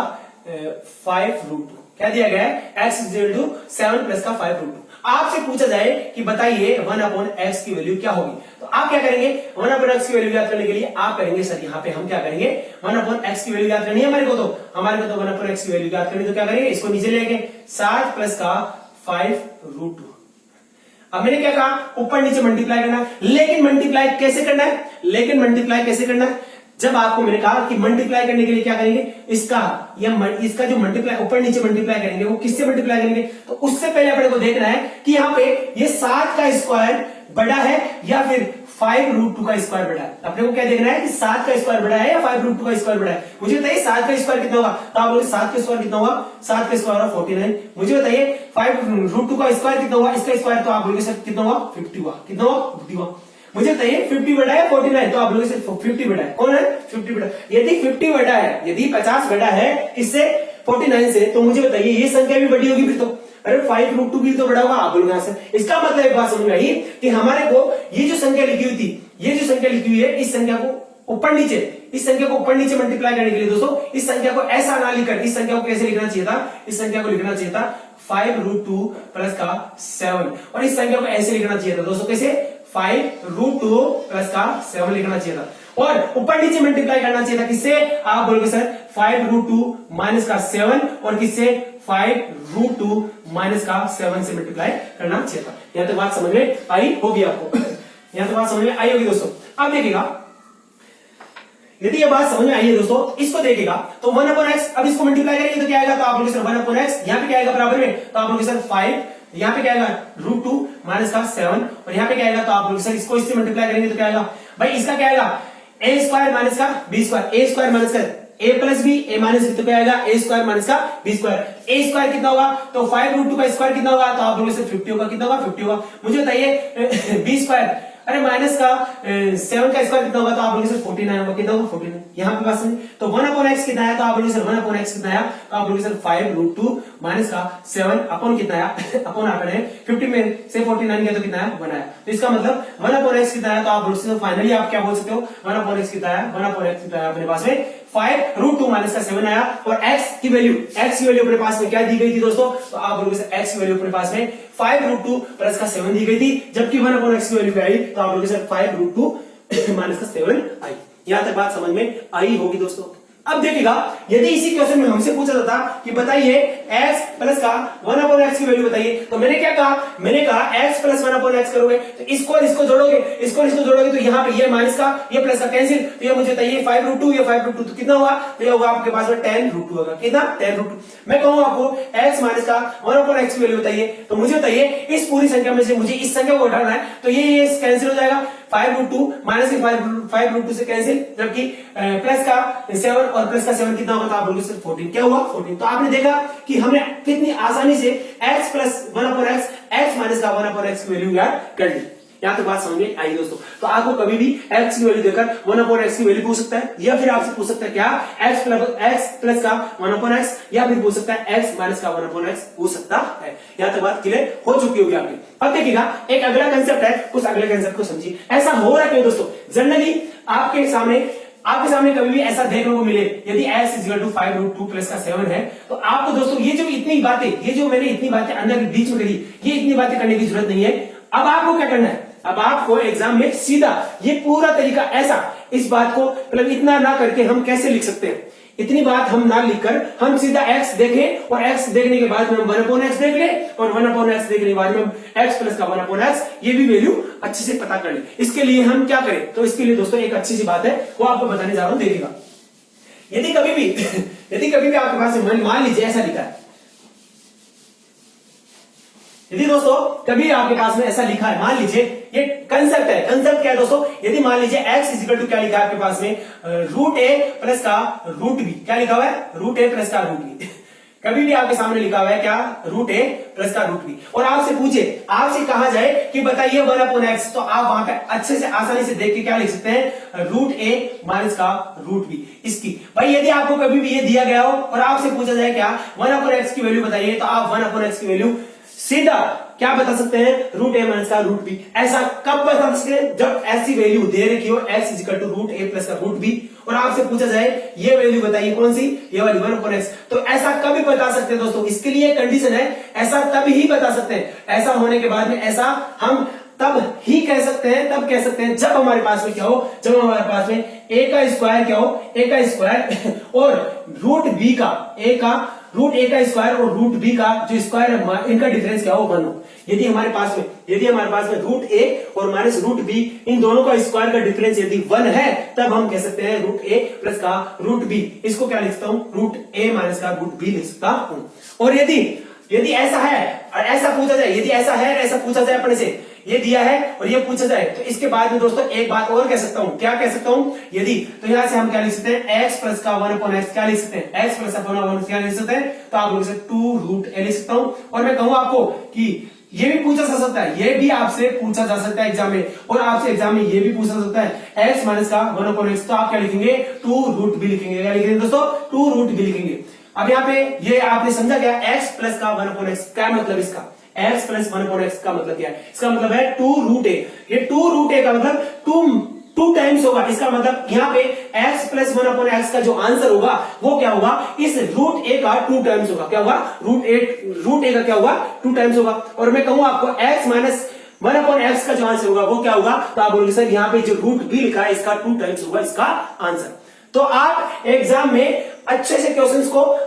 5√2, क्या दिया गया है, x इक्वल टू 7 प्लस का 5√2। आपसे पूछा जाए कि बताइए 1/x की वैल्यू क्या होगी, तो आप क्या करेंगे, 1/x की वैल्यू याद करने के लिए आप करेंगे सर यहाँ पे हम क्या करेंगे, 1/x की वैल्यू याद करनी है हमारे को, तो 1/x की वैल्यू याद करनी, तो क्या करेंगे, इसको नीचे लेंगे 7 प्लस का 5√2। अब मैंने क्या कहा, ऊपर नीचे मल्टीप्लाई करना है, लेकिन मल्टीप्लाई कैसे करना है, जब आपको मैंने कहा कि मल्टीप्लाई करने के लिए क्या करेंगे, इसका जो मल्टीप्लाई ऊपर नीचे मल्टीप्लाई करेंगे वो किससे मल्टीप्लाई करेंगे, तो उससे पहले अपने को देखना है कि यहाँ पे ये 7 का स्क्वायर बड़ा है या फिर 5√2 का स्क्वायर बड़ा है। अपने को क्या देखना है कि 7 का स्क्वायर बड़ा है या 5√2 का स्क्वायर बड़ा है। मुझे बताइए 7 का स्क्वायर कितना होगा, तो आप बोलोगे 7 का स्क्वायर कितना होगा, 7 का स्क्वायर होगा 49। मुझे बताइए 5√2 का स्क्वायर कितना होगा, इसका स्क्वायर, तो आप बोलोगे सर कितना होगा 50 हुआ, कितना होगा 50 हुआ। मुझे बताइए 50 बड़ा है 49, तो आप लोग सिर्फ 50 बड़ा है, कौन है 50 बड़ा। यदि 50 बड़ा है, यदि 50 बड़ा है किससे 49 से, तो मुझे बताइए ये संख्या भी बड़ी होगी फिर तो, अरे 5√2 भी तो बड़ा होगा, आप लोग आंसर। इसका मतलब एक बात समझ में आई कि हमारे को ये जो संख्या लिखी हुई थी, ये जो संख्या लिखी हुई है, इस संख्या को ऊपर नीचे मल्टीप्लाई करने के लिए दोस्तों इस संख्या को ऐसा ना लिखकर इस संख्या को कैसे लिखना चाहिए था, इस संख्या को लिखना चाहिए था 5√2 प्लस का 7, और इस संख्या को ऐसे लिखना चाहिए था दोस्तों, कैसे 5√2 प्लस का 7 लिखना चाहिए था, और ऊपर नीचे मल्टीप्लाई करना चाहिए था किससे, आप बोलोगे सर 5√2 माइनस का 7, और किससे 5√2 माइनस का 7 से मल्टीप्लाई करना चाहिए था। यहां तक बात समझ में आई होगी आपको, यहां तक बात समझ में आई होगी दोस्तों। अब देखिएगा यदि ये बात समझ में आई है दोस्तों, इसको देखिएगा तो 1/x, अब इसको मल्टीप्लाई करेंगे तो क्या आएगा, तो आप लोग सर 1/x, यहाँ पे क्या आएगा बराबर में, तो आप लोग सर 5, यहाँ पे क्या आएगा √2 माइनस का 7, और यहाँ पे क्या आएगा, तो आप लोग सर इसको इससे मल्टीप्लाई करेंगे तो क्या आएगा भाई, इसका क्या आएगा a² माइनस का b², a² माइनस का a plus b, a minus b, तो क्या आएगा a² माइनस का b², a² कितना होगा, तो 5√2 का स्क्वायर कितना होगा, तो आप लोग सर 50 होगा, कितना होगा 50 होगा। मुझे बताइए b², अरे माइनस का 7 का स्क्वायर कितना होगा, तो आप बोलोगे सर 49 होगा, कितना होगा 49। यहाँ पे बात समझ, तो 1/x कितना आया, तो आप बोलोगे सर 1/x कितना आया, तो आप बोलोगे सर 5√2 माइनस का 7 अपॉन कितना आया, अपॉन आपने 50 में से 49 किया तो कितना आया 1 आया। तो इसका मतलब 1/x कितना आया, तो आप बोलोगे सर फाइनली आप क्या बोल सकते हो 1/x कितना आया, 1/x कितना आया अपने पास में 5√2 माइनस का 7 आया, और x की वैल्यू अपने पास में क्या दी गई थी दोस्तों, तो आप बोलोगे सर x की वैल्यू अपने पास में 5√2 प्लस का 7 दी गई थी, जबकि 1/x की वैल्यू क्या आई, तो आप बोलोगे सर 5√2 माइनस का 7 आई। यहां तक बात समझ में आई होगी दोस्तों। अब देखिएगा यदि इसी क्वेश्चन में हमसे पूछा जाता कि बताइए x प्लस का 1/x की वैल्यू बताइए, तो मैंने क्या कहा, मैंने कहा x प्लस 1/x करोगे तो इसको जोड़ोगे तो यहाँ पे ये माइनस का ये प्लस का कैंसिल, तो ये मुझे बताइए 5√2 या 5√2 तो कितना होगा, तो ये होगा आपके पास में 10√2 होगा, कितना 10√2। मैं कहूँ आपको x माइनस का 1/x की वैल्यू बताइए, तो मुझे बताइए इस पूरी संख्या में से मुझे इस संख्या को घटाना है, तो ये कैंसिल हो जाएगा, 5√2 माइनस 5√2 से कैंसिल, जबकि प्लस का 7 और प्लस का 7 कितना होगा, तो आप बोलोगे सर 14, क्या हुआ 14। तो आपने देखा कि हमने कितनी आसानी से x plus 1/x x minus का 1/x की वैल्यू याद कर ली। यहाँ तक बात समझ में आई दोस्तों। तो आपको कभी भी x की वैल्यू देकर 1/x की वैल्यू पूछ सकता है, या फिर आपसे पूछ सकता है क्या x प्लस का 1/x, या फिर पूछ सकता है x माइनस का 1/x पूछ सकता है। यहाँ तक बात क्लियर हो चुकी होगी आपकी। अब देखिएगा एक अगला कंसेप्ट है, उस अगले कंसेप्ट को समझिए। ऐसा हो रहा है दोस्तों, जनरली आपके सामने कभी भी ऐसा देखने को मिले, यदि s = 5√2 प्लस का 7 है, तो आपको दोस्तों ये जो मैंने इतनी बातें अंदर बीच में करी, ये इतनी बातें करने की जरूरत नहीं है। अब आपको क्या करना है, अब आपको एग्जाम में सीधा ये पूरा तरीका ऐसा, इस बात को मतलब इतना ना करके हम कैसे लिख सकते हैं, इतनी बात हम ना लिखकर हम सीधा x देखें, और x देखने के बाद में हम 1/x देख लें, और 1/x देखने के बाद में हम x प्लस का 1/x ये भी वैल्यू अच्छे से पता कर लें। इसके लिए हम क्या करें, तो इसके लिए दोस्तों एक अच्छी सी बात है, वो आपको बताने जा रहा हूं। देखिएगा, यदि कभी भी आपके पास मान लीजिए ऐसा लिखा है, यदि दोस्तों कभी आपके पास में ऐसा लिखा है, मान लीजिए ये कंसेप्ट है, कंसेप्ट क्या है दोस्तों, यदि मान लीजिए x = क्या लिखा है आपके पास में, √a प्लस का √b, क्या लिखा हुआ है, √a प्लस का √b। कभी भी आपके सामने लिखा हुआ है क्या, √a प्लस का √b, और आपसे कहा जाए कि बताइए 1/x, तो आप वहां पे अच्छे से आसानी से देख के क्या लिख सकते हैं, √a माइनस का √b। इसकी भाई यदि आपको कभी भी ये दिया गया हो और आपसे पूछा जाए क्या 1/x की वैल्यू बताइए, तो आप 1/x की वैल्यू सीधा क्या बता सकते हैं, √a माइनस का √b। ऐसा कब बता सकते हैं, जब ऐसी वैल्यू दे रखी हो x = √a प्लस का √b, और आपसे पूछा जाए ये वैल्यू बताइए कौन सी, ये वाली 1/x, तो ऐसा कभी बता सकते हैं दोस्तों। इसके लिए कंडीशन है, ऐसा तब ही बता सकते हैं, ऐसा होने के बाद में ऐसा हम तब ही कह सकते हैं जब हमारे पास में क्या हो, जब हमारे पास में a का स्क्वायर क्या हो, a का स्क्वायर और √b का √a का स्क्वायर और √b का जो स्क्वायर है, इनका डिफरेंस क्या हो, 1 हो। यदि हमारे पास में √a और माइनस √b, इन दोनों का स्क्वायर का डिफरेंस यदि 1 है, तब हम कह सकते हैं √a प्लस का √b। इसको क्या लिख सकता हूं, √a माइनस का √b लिख सकता हूं। और यदि ऐसा है और ऐसा पूछा जाए, यदि ऐसा है और ऐसा पूछा जाए अपने से, ये दिया है और ये पूछा जाए, तो इसके बाद में दोस्तों एक बात और कह सकता हूं, क्या कह सकता हूं, यदि तो यहां से हम क्या लिख सकते हैं, x प्लस का 1/x क्या लिख सकते हैं, x प्लस का 1/x क्या लिख सकते हैं, तो आप लोग से 2√a लिख सकता हूं। और मैं कहूं आपको कि ये भी पूछा जा सकता है, ये भी आपसे पूछा जा सकता है एग्जाम में, और आपसे एग्जाम में ये भी पूछा जा सकता है x माइनस का 1/x, तो आप क्या लिखेंगे, 2√b लिखेंगे। क्या लिखेंगे दोस्तों, 2√b लिखेंगे। अब यहाँ पे ये आपने समझा क्या, x प्लस का 1/x क्या मतलब, इसका x प्लस 1/x का मतलब क्या है, इसका मतलब है 2√a। ये 2√a का मतलब 2 टाइम्स होगा, इसका मतलब यहाँ पे x प्लस 1/x का जो आंसर होगा वो क्या होगा, इस √a का 2 टाइम्स होगा। क्या होगा, √a का क्या होगा, 2 टाइम्स होगा। और मैं कहूँ आपको x माइनस 1/x का जो आंसर होगा वो क्या होगा, तो आप बोलोगे सर यहाँ पे जो √b लिखा है इसका 2 टाइम्स होगा इसका आंसर। तो आप एग्जाम में अच्छे से क्वेश्चंस को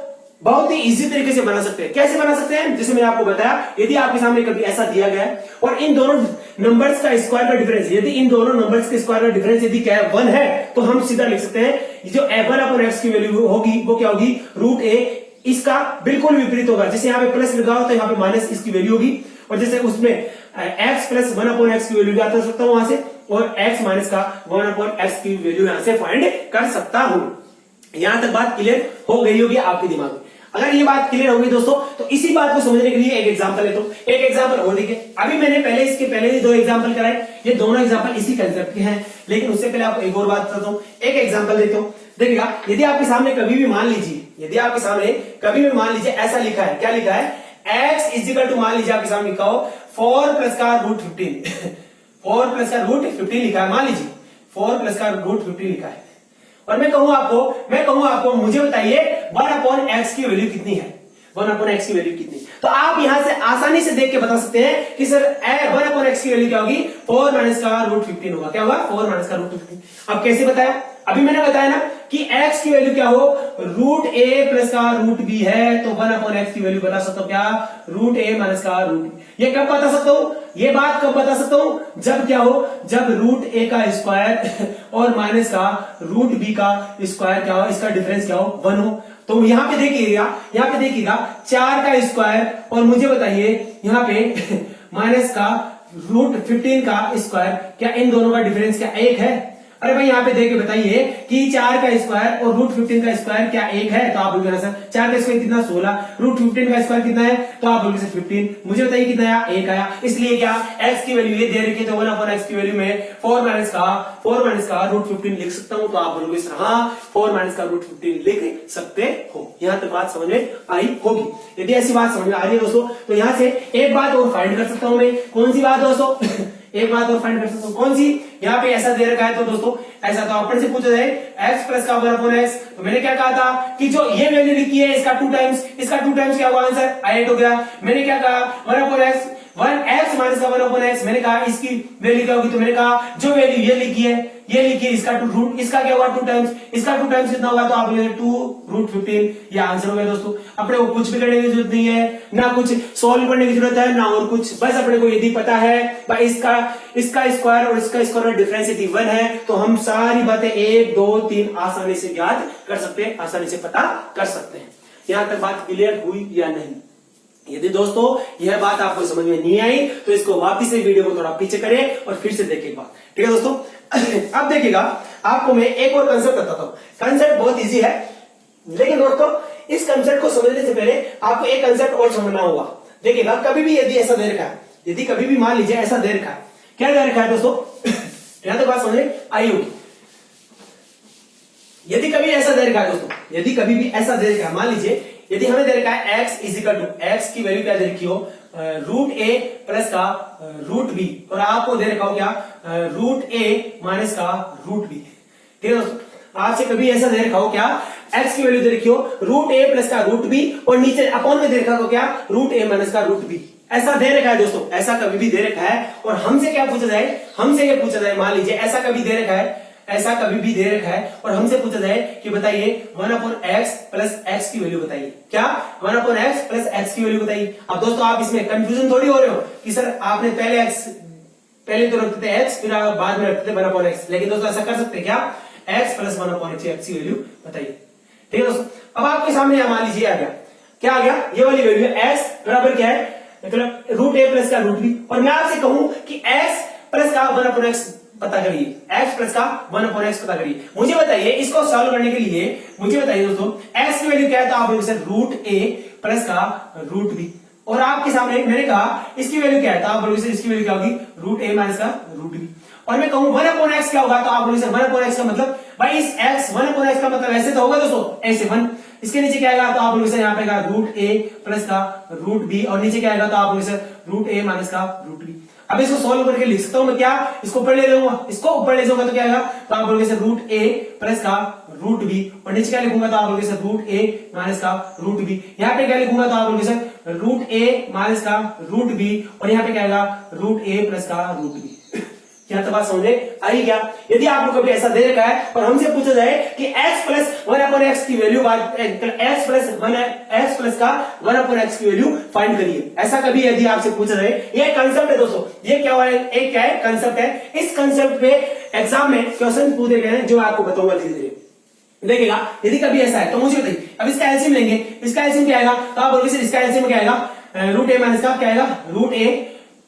बहुत ही इजी तरीके से बना सकते हैं। कैसे बना सकते हैं, जैसे मैंने आपको बताया, यदि आपके सामने कभी ऐसा दिया गया है और इन दोनों नंबर्स का स्क्वायर का डिफरेंस, यदि इन दोनों नंबर्स के स्क्वायर का डिफरेंस यदि क्या है 1 है, तो हम सीधा लिख सकते हैं जो 1/x की वैल्यू होगी वो क्या होगी, √a। इसका बिल्कुल विपरीत होगा, जैसे यहाँ पे प्लस लिखा हो तो यहाँ पे माइनस इसकी वैल्यू होगी, और जैसे उसमें x प्लस 1/x की वैल्यू ज्ञात कर सकता हूं वहां से, और x माइनस का 1/x की वैल्यू यहां से फाइंड कर सकता हूं। यहां तक बात क्लियर हो गई होगी आपके दिमाग में। अगर ये बात क्लियर होगी दोस्तों, तो इसी बात को समझने के लिए एक एग्जांपल लेता हूं। एक एग्जांपल और देखिए, अभी मैंने इसके पहले ही 2 एग्जांपल कराए, ये दोनों एग्जांपल इसी कंसेप्ट के हैं, लेकिन उससे पहले आपको एक और बात बताता हूं। एक एग्जांपल देता हूं, देखिएगा, यदि आपके सामने कभी भी मान लीजिए ऐसा लिखा है, क्या लिखा है, x = मान लीजिए आपके सामने लिखा हो 4 प्लस का √15 4 प्लस का √15 लिखा है, मान लीजिए 4 प्लस का √15 लिखा है, और मैं कहूं आपको मुझे बताइए 1/x की वैल्यू कितनी है, 1/x की वैल्यू कितनी। तो आप यहां से आसानी से देख के बता सकते हैं कि सर 1/x की वैल्यू क्या होगी, 4 माइनस का √15 होगा। क्या होगा, 4 माइनस का √15। अब कैसे बताया, अभी मैंने बताया ना कि x की वैल्यू क्या हो, √a प्लस का √b है, तो 1/x की वैल्यू बता सकता हूं क्या, √a माइनस का √b। ये कब बता सकता हूं, ये बात कब बता सकता हूं, जब क्या हो, जब √a का स्क्वायर और माइनस का √b का स्क्वायर क्या हो, इसका डिफरेंस क्या हो, 1 हो। तो यहाँ पे देखिएगा 4 का स्क्वायर और मुझे बताइए यहाँ पे माइनस का √15 का स्क्वायर, क्या इन दोनों का डिफरेंस क्या 1 है। अरे भाई यहाँ पे देख के बताइए कि 4 का स्क्वायर और √15 का स्क्वायर क्या एक है? तो आप बोलोगे सर 4 का स्क्वायर कितना 16, √15 का स्क्वायर कितना है? तो आप बोलोगे सर 15। मुझे बताइए कितना आया? 1 आया। इसलिए क्या x की वैल्यू ये दे रखी है तो 1/x की वैल्यू में 4 माइनस का √15 लिख सकता हूं। तो आप बोलोगे सर हाँ 4 माइनस का √15 लिख सकते हो। यहां तक बात समझ में आई होगी। यदि ऐसी बात समझ में आ रही है दोस्तों तो यहां से एक बात और फाइंड कर सकता हूं मैं। कौन सी बात दोस्तों? एक बात और फाइंड कर सकता हूं। कौन सी? यहाँ पे ऐसा दे रखा है तो दोस्तों ऐसा तो अपन से पूछा जाए x प्लस का 1/x। तो मैंने क्या कहा था कि जो ये वैल्यू लिखी है इसका 2 टाइम्स क्या हुआ आंसर? 8 हो गया। मैंने क्या कहा 1/x 1x माइनस का 1/x। मैंने कहा इसकी वैल्यू क्या होगी? तो मैंने कहा जो वैल्यू ये लिखी है इसका रूट इसका क्या हुआ 2 टाइम्स। इसका 2 टाइम्स कितना होगा? तो आप बोलेंगे 2√15। ये आंसर हो गया दोस्तों। अपने को कुछ भी करने की जरूरत नहीं है, ना कुछ सोल्व करने की जरूरत है ना और कुछ। बस अपने को यदि पता है भाई इसका स्क्वायर और इसका स्क्वायर में डिफरेंस यदि 1 है तो हम सारी बातें 1 2 3 आसानी से याद कर सकते हैं, आसानी से पता कर सकते हैं। यहां तक बात क्लियर हुई या नहीं? यदि दोस्तों यह बात आपको समझ में नहीं आई तो इसको वापिस से वीडियो को थोड़ा पीछे करें और फिर से देखें एक बार। ठीक है दोस्तों? अब देखिएगा आपको मैं एक और कंसेप्ट बताता हूं। कंसेप्ट बहुत इजी है, लेकिन दोस्तों इस कंसेप्ट को समझने से पहले आपको एक कंसेप्ट और समझना होगा। देखिएगा कभी भी यदि ऐसा दे रखा है, यदि कभी भी मान लीजिए ऐसा दे रखा है, क्या दे रखा है दोस्तों? यहां तक बात समझ में आई होगी। यदि कभी ऐसा दे रखा है दोस्तों, यदि कभी भी ऐसा दे रखा है, मान लीजिए यदि हमें दे रखा है x इजिकल टू x की वैल्यू क्या दे रखी हो √a प्लस का √b और आपको दे रखा हो क्या √a माइनस का √b। ठीक है दोस्तों? आपसे कभी ऐसा दे रखा हो क्या x की वैल्यू दे रखी हो √a प्लस का √b और नीचे अपॉन में दे रखा हो क्या √a माइनस का √b। ऐसा दे रखा है दोस्तों, ऐसा कभी भी दे रखा है और हमसे क्या पूछा जाए? हमसे क्या पूछा जाए? मान लीजिए ऐसा कभी दे रखा है, ऐसा कभी भी दे रखा है और हमसे पूछा जाए कि बताइए 1/x प्लस x की वैल्यू बताइए। क्या 1/x प्लस x की वैल्यू बताइए। अब दोस्तों आप इसमें कंफ्यूजन थोड़ी हो रहे हो कि सर आपने पहले तो रखते थे x फिर आप बाद में रखते थे 1/x। लेकिन दोस्तों ऐसा कर सकते हैं क्या x प्लस 1/x की वैल्यू बताइए। ठीक है दोस्तों? अब आपके सामने मान लीजिए आ गया, क्या आ गया? ये वाली वैल्यू x बराबर क्या है? मतलब √a प्लस का √b और मैं आपसे कहूं कि x प्लस का 1/x पता करिए, x प्लस का 1/x पता करिए। मुझे बताइए इसको सॉल्व करने के लिए मुझे बताइए दोस्तों x की वैल्यू क्या है? तो आप बोलोगे सर √a प्लस का √b और आपके सामने मैंने कहा इसकी वैल्यू क्या है? तो आप बोलोगे सर इसकी वैल्यू क्या होगी √a माइनस का √b और मैं कहूं 1/x क्या होगा? तो आप बोलोगे सर 1/x का मतलब भाई इस x 1/x का मतलब ऐसे तो होगा दोस्तों ऐसे 1। इसके नीचे क्या आएगा? तो आप बोलोगे सर यहाँ पे √a प्लस का √b और नीचे क्या आएगा? तो आप बोलोगे सर √a माइनस का √b। अब इसको सॉल्व करके लिख सकता हूं मैं क्या? इसको ऊपर ले जाऊंगा, इसको ऊपर ले जाऊंगा तो क्या आएगा? तो आप बोलोगे सर √a प्लस का √b और नीचे क्या लिखूंगा? तो आप बोलोगे सर √a माइनस का √b। यहाँ पे क्या लिखूंगा? तो आप बोलोगे सर √a माइनस का √b और यहाँ पे क्या आएगा? √a प्लस का √b। क्या तो बात समझे आई क्या? यदि आपको कभी ऐसा दे रखा है और हमसे पूछा जाए कि x प्लस 1/x की वैल्यू x प्लस का 1/x की वैल्यू फाइंड करिए, ऐसा कभी यदि आपसे पूछा जाए, ये कंसेप्ट है दोस्तों, ये क्या है? एक क्या है? कंसेप्ट है। इस कंसेप्ट पे एग्जाम में क्वेश्चन पूछे गए हैं जो आपको बताऊंगा धीरे धीरे। देखिएगा यदि कभी ऐसा है तो मुझे बताइए। अब इसका एलसीएम लेंगे, इसका एलसीएम क्या आएगा? तो आप बोलोगे सर इसका एलसीएम क्या आएगा? √a माइनस का क्या आएगा? √a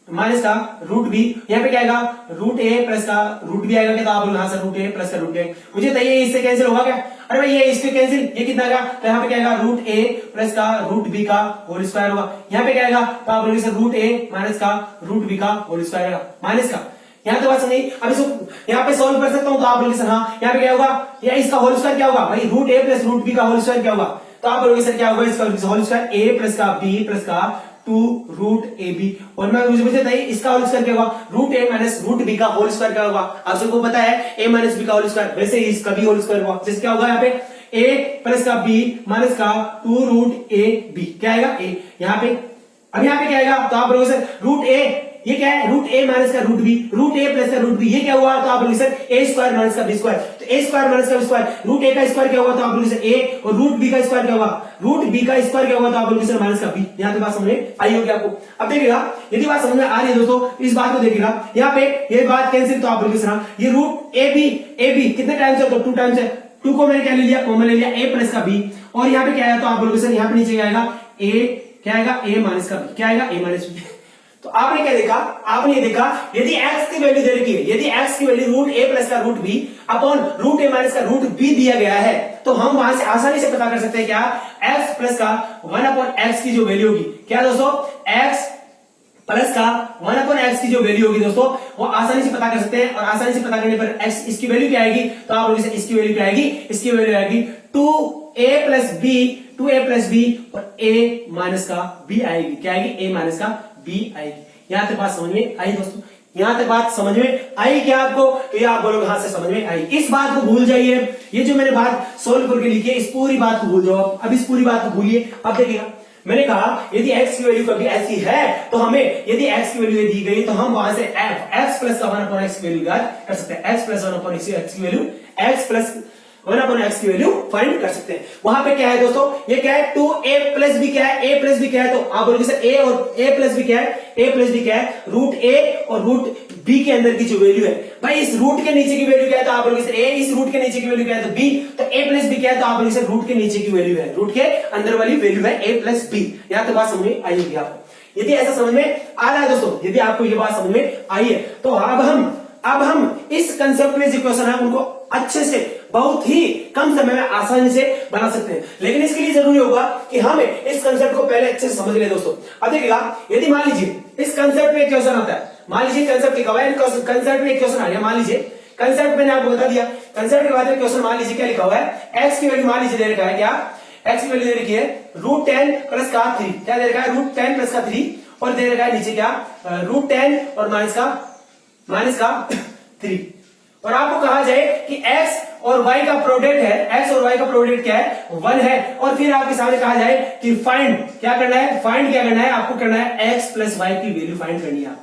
माइनस का √b। यहाँ पे क्या आएगा? √a प्लस का √b आएगा क्या? तो आप बोलो हाँ सर √a प्लस का √b। मुझे बताइए इससे कैंसिल होगा क्या? अरे भाई ये इससे कैंसिल, ये कितना आएगा? तो यहाँ पे क्या आएगा? √a प्लस का √b का होल स्क्वायर होगा। यहाँ पे क्या आएगा? तो आप बोलोगे सर √a माइनस का √b का होल स्क्वायर आएगा, माइनस का। यहाँ तो बात समझी। अब इसको यहाँ पे सॉल्व कर सकता हूँ तो आप बोलोगे सर हाँ यहाँ पे क्या होगा? या इसका होल स्क्वायर क्या होगा? भाई √a प्लस √b का होल स्क्वायर क्या होगा? तो आप बोलोगे सर क्या होगा? इसका होल स्क्वायर a प्लस का b प्लस का 2√ab और मैं मुझे बताइए इसका होल स्क्वायर क्या होगा? √a माइनस √b का होल स्क्वायर क्या होगा? आप सबको पता है a माइनस b का होल स्क्वायर, वैसे ही इसका भी होल स्क्वायर होगा। जैसे क्या होगा यहाँ पे a प्लस का b माइनस का 2√ab क्या आएगा? a। यहाँ पे अब यहाँ पे क्या आएगा? तो आप बोलोगे सर √a ये क्या है? √a माइनस का √b, √a प्लस का √b ये क्या हुआ? तो आप बोलोगे सर a स्क्वायर माइनस का b स्क्वायर। तो a स्क्वायर माइनस का b स्क्वायर, √a का स्क्वायर क्या होगा? तो आप बोलोगे सर a और √b का स्क्वायर क्या होगा? √b का स्क्वायर क्या होगा? तो आप बोलोगे सर माइनस का b। यहाँ पे बात समझ में आई होगी आपको। अब देखिएगा यदि बात समझ में आ रही है दोस्तों इस बात को देखिएगा, यहाँ पे ये बात कैंसिल, तो आप बोलोगे सर ये √ab कितने टाइम्स है? तो 2 टाइम्स है। 2 को मैंने क्या ले लिया? कॉमन ले लिया, a प्लस का b और यहाँ पे क्या आया? तो आप बोलोगे सर यहाँ पे नीचे क्या आएगा? a क्या आएगा? a माइनस का b क्या आएगा? a minus b। तो आपने क्या देखा, आपने ये देखा यदि x की वैल्यू दे रखी है, यदि x की वैल्यू रूट a प्लस का root b upon root a minus का रूट b दिया गया है, तो हम वहां से आसानी से पता कर सकते हैं क्या, x प्लस का 1 अपॉन x की जो वैल्यू होगी, क्या दोस्तों, x प्लस का 1 अपॉन x की जो वैल्यू होगी दोस्तों, वो आसानी से पता कर सकते हैं। और आसानी से पता करने पर x इसकी वैल्यू क्या आएगी, तो आप लोग इसकी वैल्यू क्या आएगी, इसकी वैल्यू आएगी 2a प्लस b और a माइनस का b आएगी, क्या आएगी, a माइनस का b आएगी। यहां तक बात समझ में आई दोस्तों, यहां तक बात समझ में आई क्या आपको, ये आप बोलोगे हाँ से समझ में आई। इस बात को भूल जाइए, ये जो मैंने बात सोल्व करके लिखी है इस पूरी बात को भूल जाओ, अब इस पूरी बात को भूलिए। अब देखिएगा मैंने कहा यदि x की वैल्यू कभी ऐसी है तो हमें, यदि x की वैल्यू दी गई तो हम वहां से x प्लस का 1 अपॉन x की वैल्यू कर सकते हैं, x प्लस 1 अपॉन x की value, x plus 1 upon x की वैल्यू फाइंड कर सकते हैं। वहां पे क्या है दोस्तों, ये क्या है, 2a प्लस b क्या है, a प्लस b क्या है, तो आप बोलोगे सर a और a प्लस b क्या है, a प्लस b क्या है, रूट a और रूट b के अंदर की जो वैल्यू है, भाई इस रूट के नीचे की वैल्यू क्या है, तो आप बोलोगे सर a, इस रूट के नीचे की वैल्यू क्या है, तो b, तो a प्लस b क्या है, तो आप बोलोगे सर रूट के नीचे की वैल्यू है, रूट के अंदर वाली वैल्यू है a प्लस b। यहां तक बात समझ में आई होगी आपको। यदि ऐसा समझ में आ रहा है दोस्तों, यदि आपको ये बात समझ में आई है, तो अब हम इस कंसेप्ट में जो क्वेश्चन है उनको अच्छे से बहुत ही कम समय में आसानी से बना सकते हैं, लेकिन इसके लिए जरूरी होगा कि हम इस कंसेप्ट को पहले अच्छे से समझ लें दोस्तों। अब देखिएगा यदि मान लीजिए इस कंसेप्ट में एक क्वेश्चन आता है, मान लीजिए कंसेप्ट लिखा हुआ है, कंसेप्ट में एक क्वेश्चन आ गया, मान लीजिए कंसेप्ट मैंने आपको बता दिया, कंसेप्ट के बाद में क्वेश्चन मान लीजिए क्या लिखा हुआ है, एक्स की वैल्यू मान लीजिए दे रखा है, क्या एक्स की वैल्यू दे रखी है रूट 10 प्लस का 3, क्या दे रखा है, रूट 10 प्लस का 3, और दे रखा है नीचे क्या, रूट 10 और माइनस का 3, और आपको कहा जाए कि x और y का प्रोडक्ट है, x और y का प्रोडक्ट क्या है, 1 है, और फिर आपके सामने कहा जाए कि फाइंड क्या करना है, फाइंड क्या करना है, आपको करना है x प्लस y की वैल्यू फाइंड करनी है।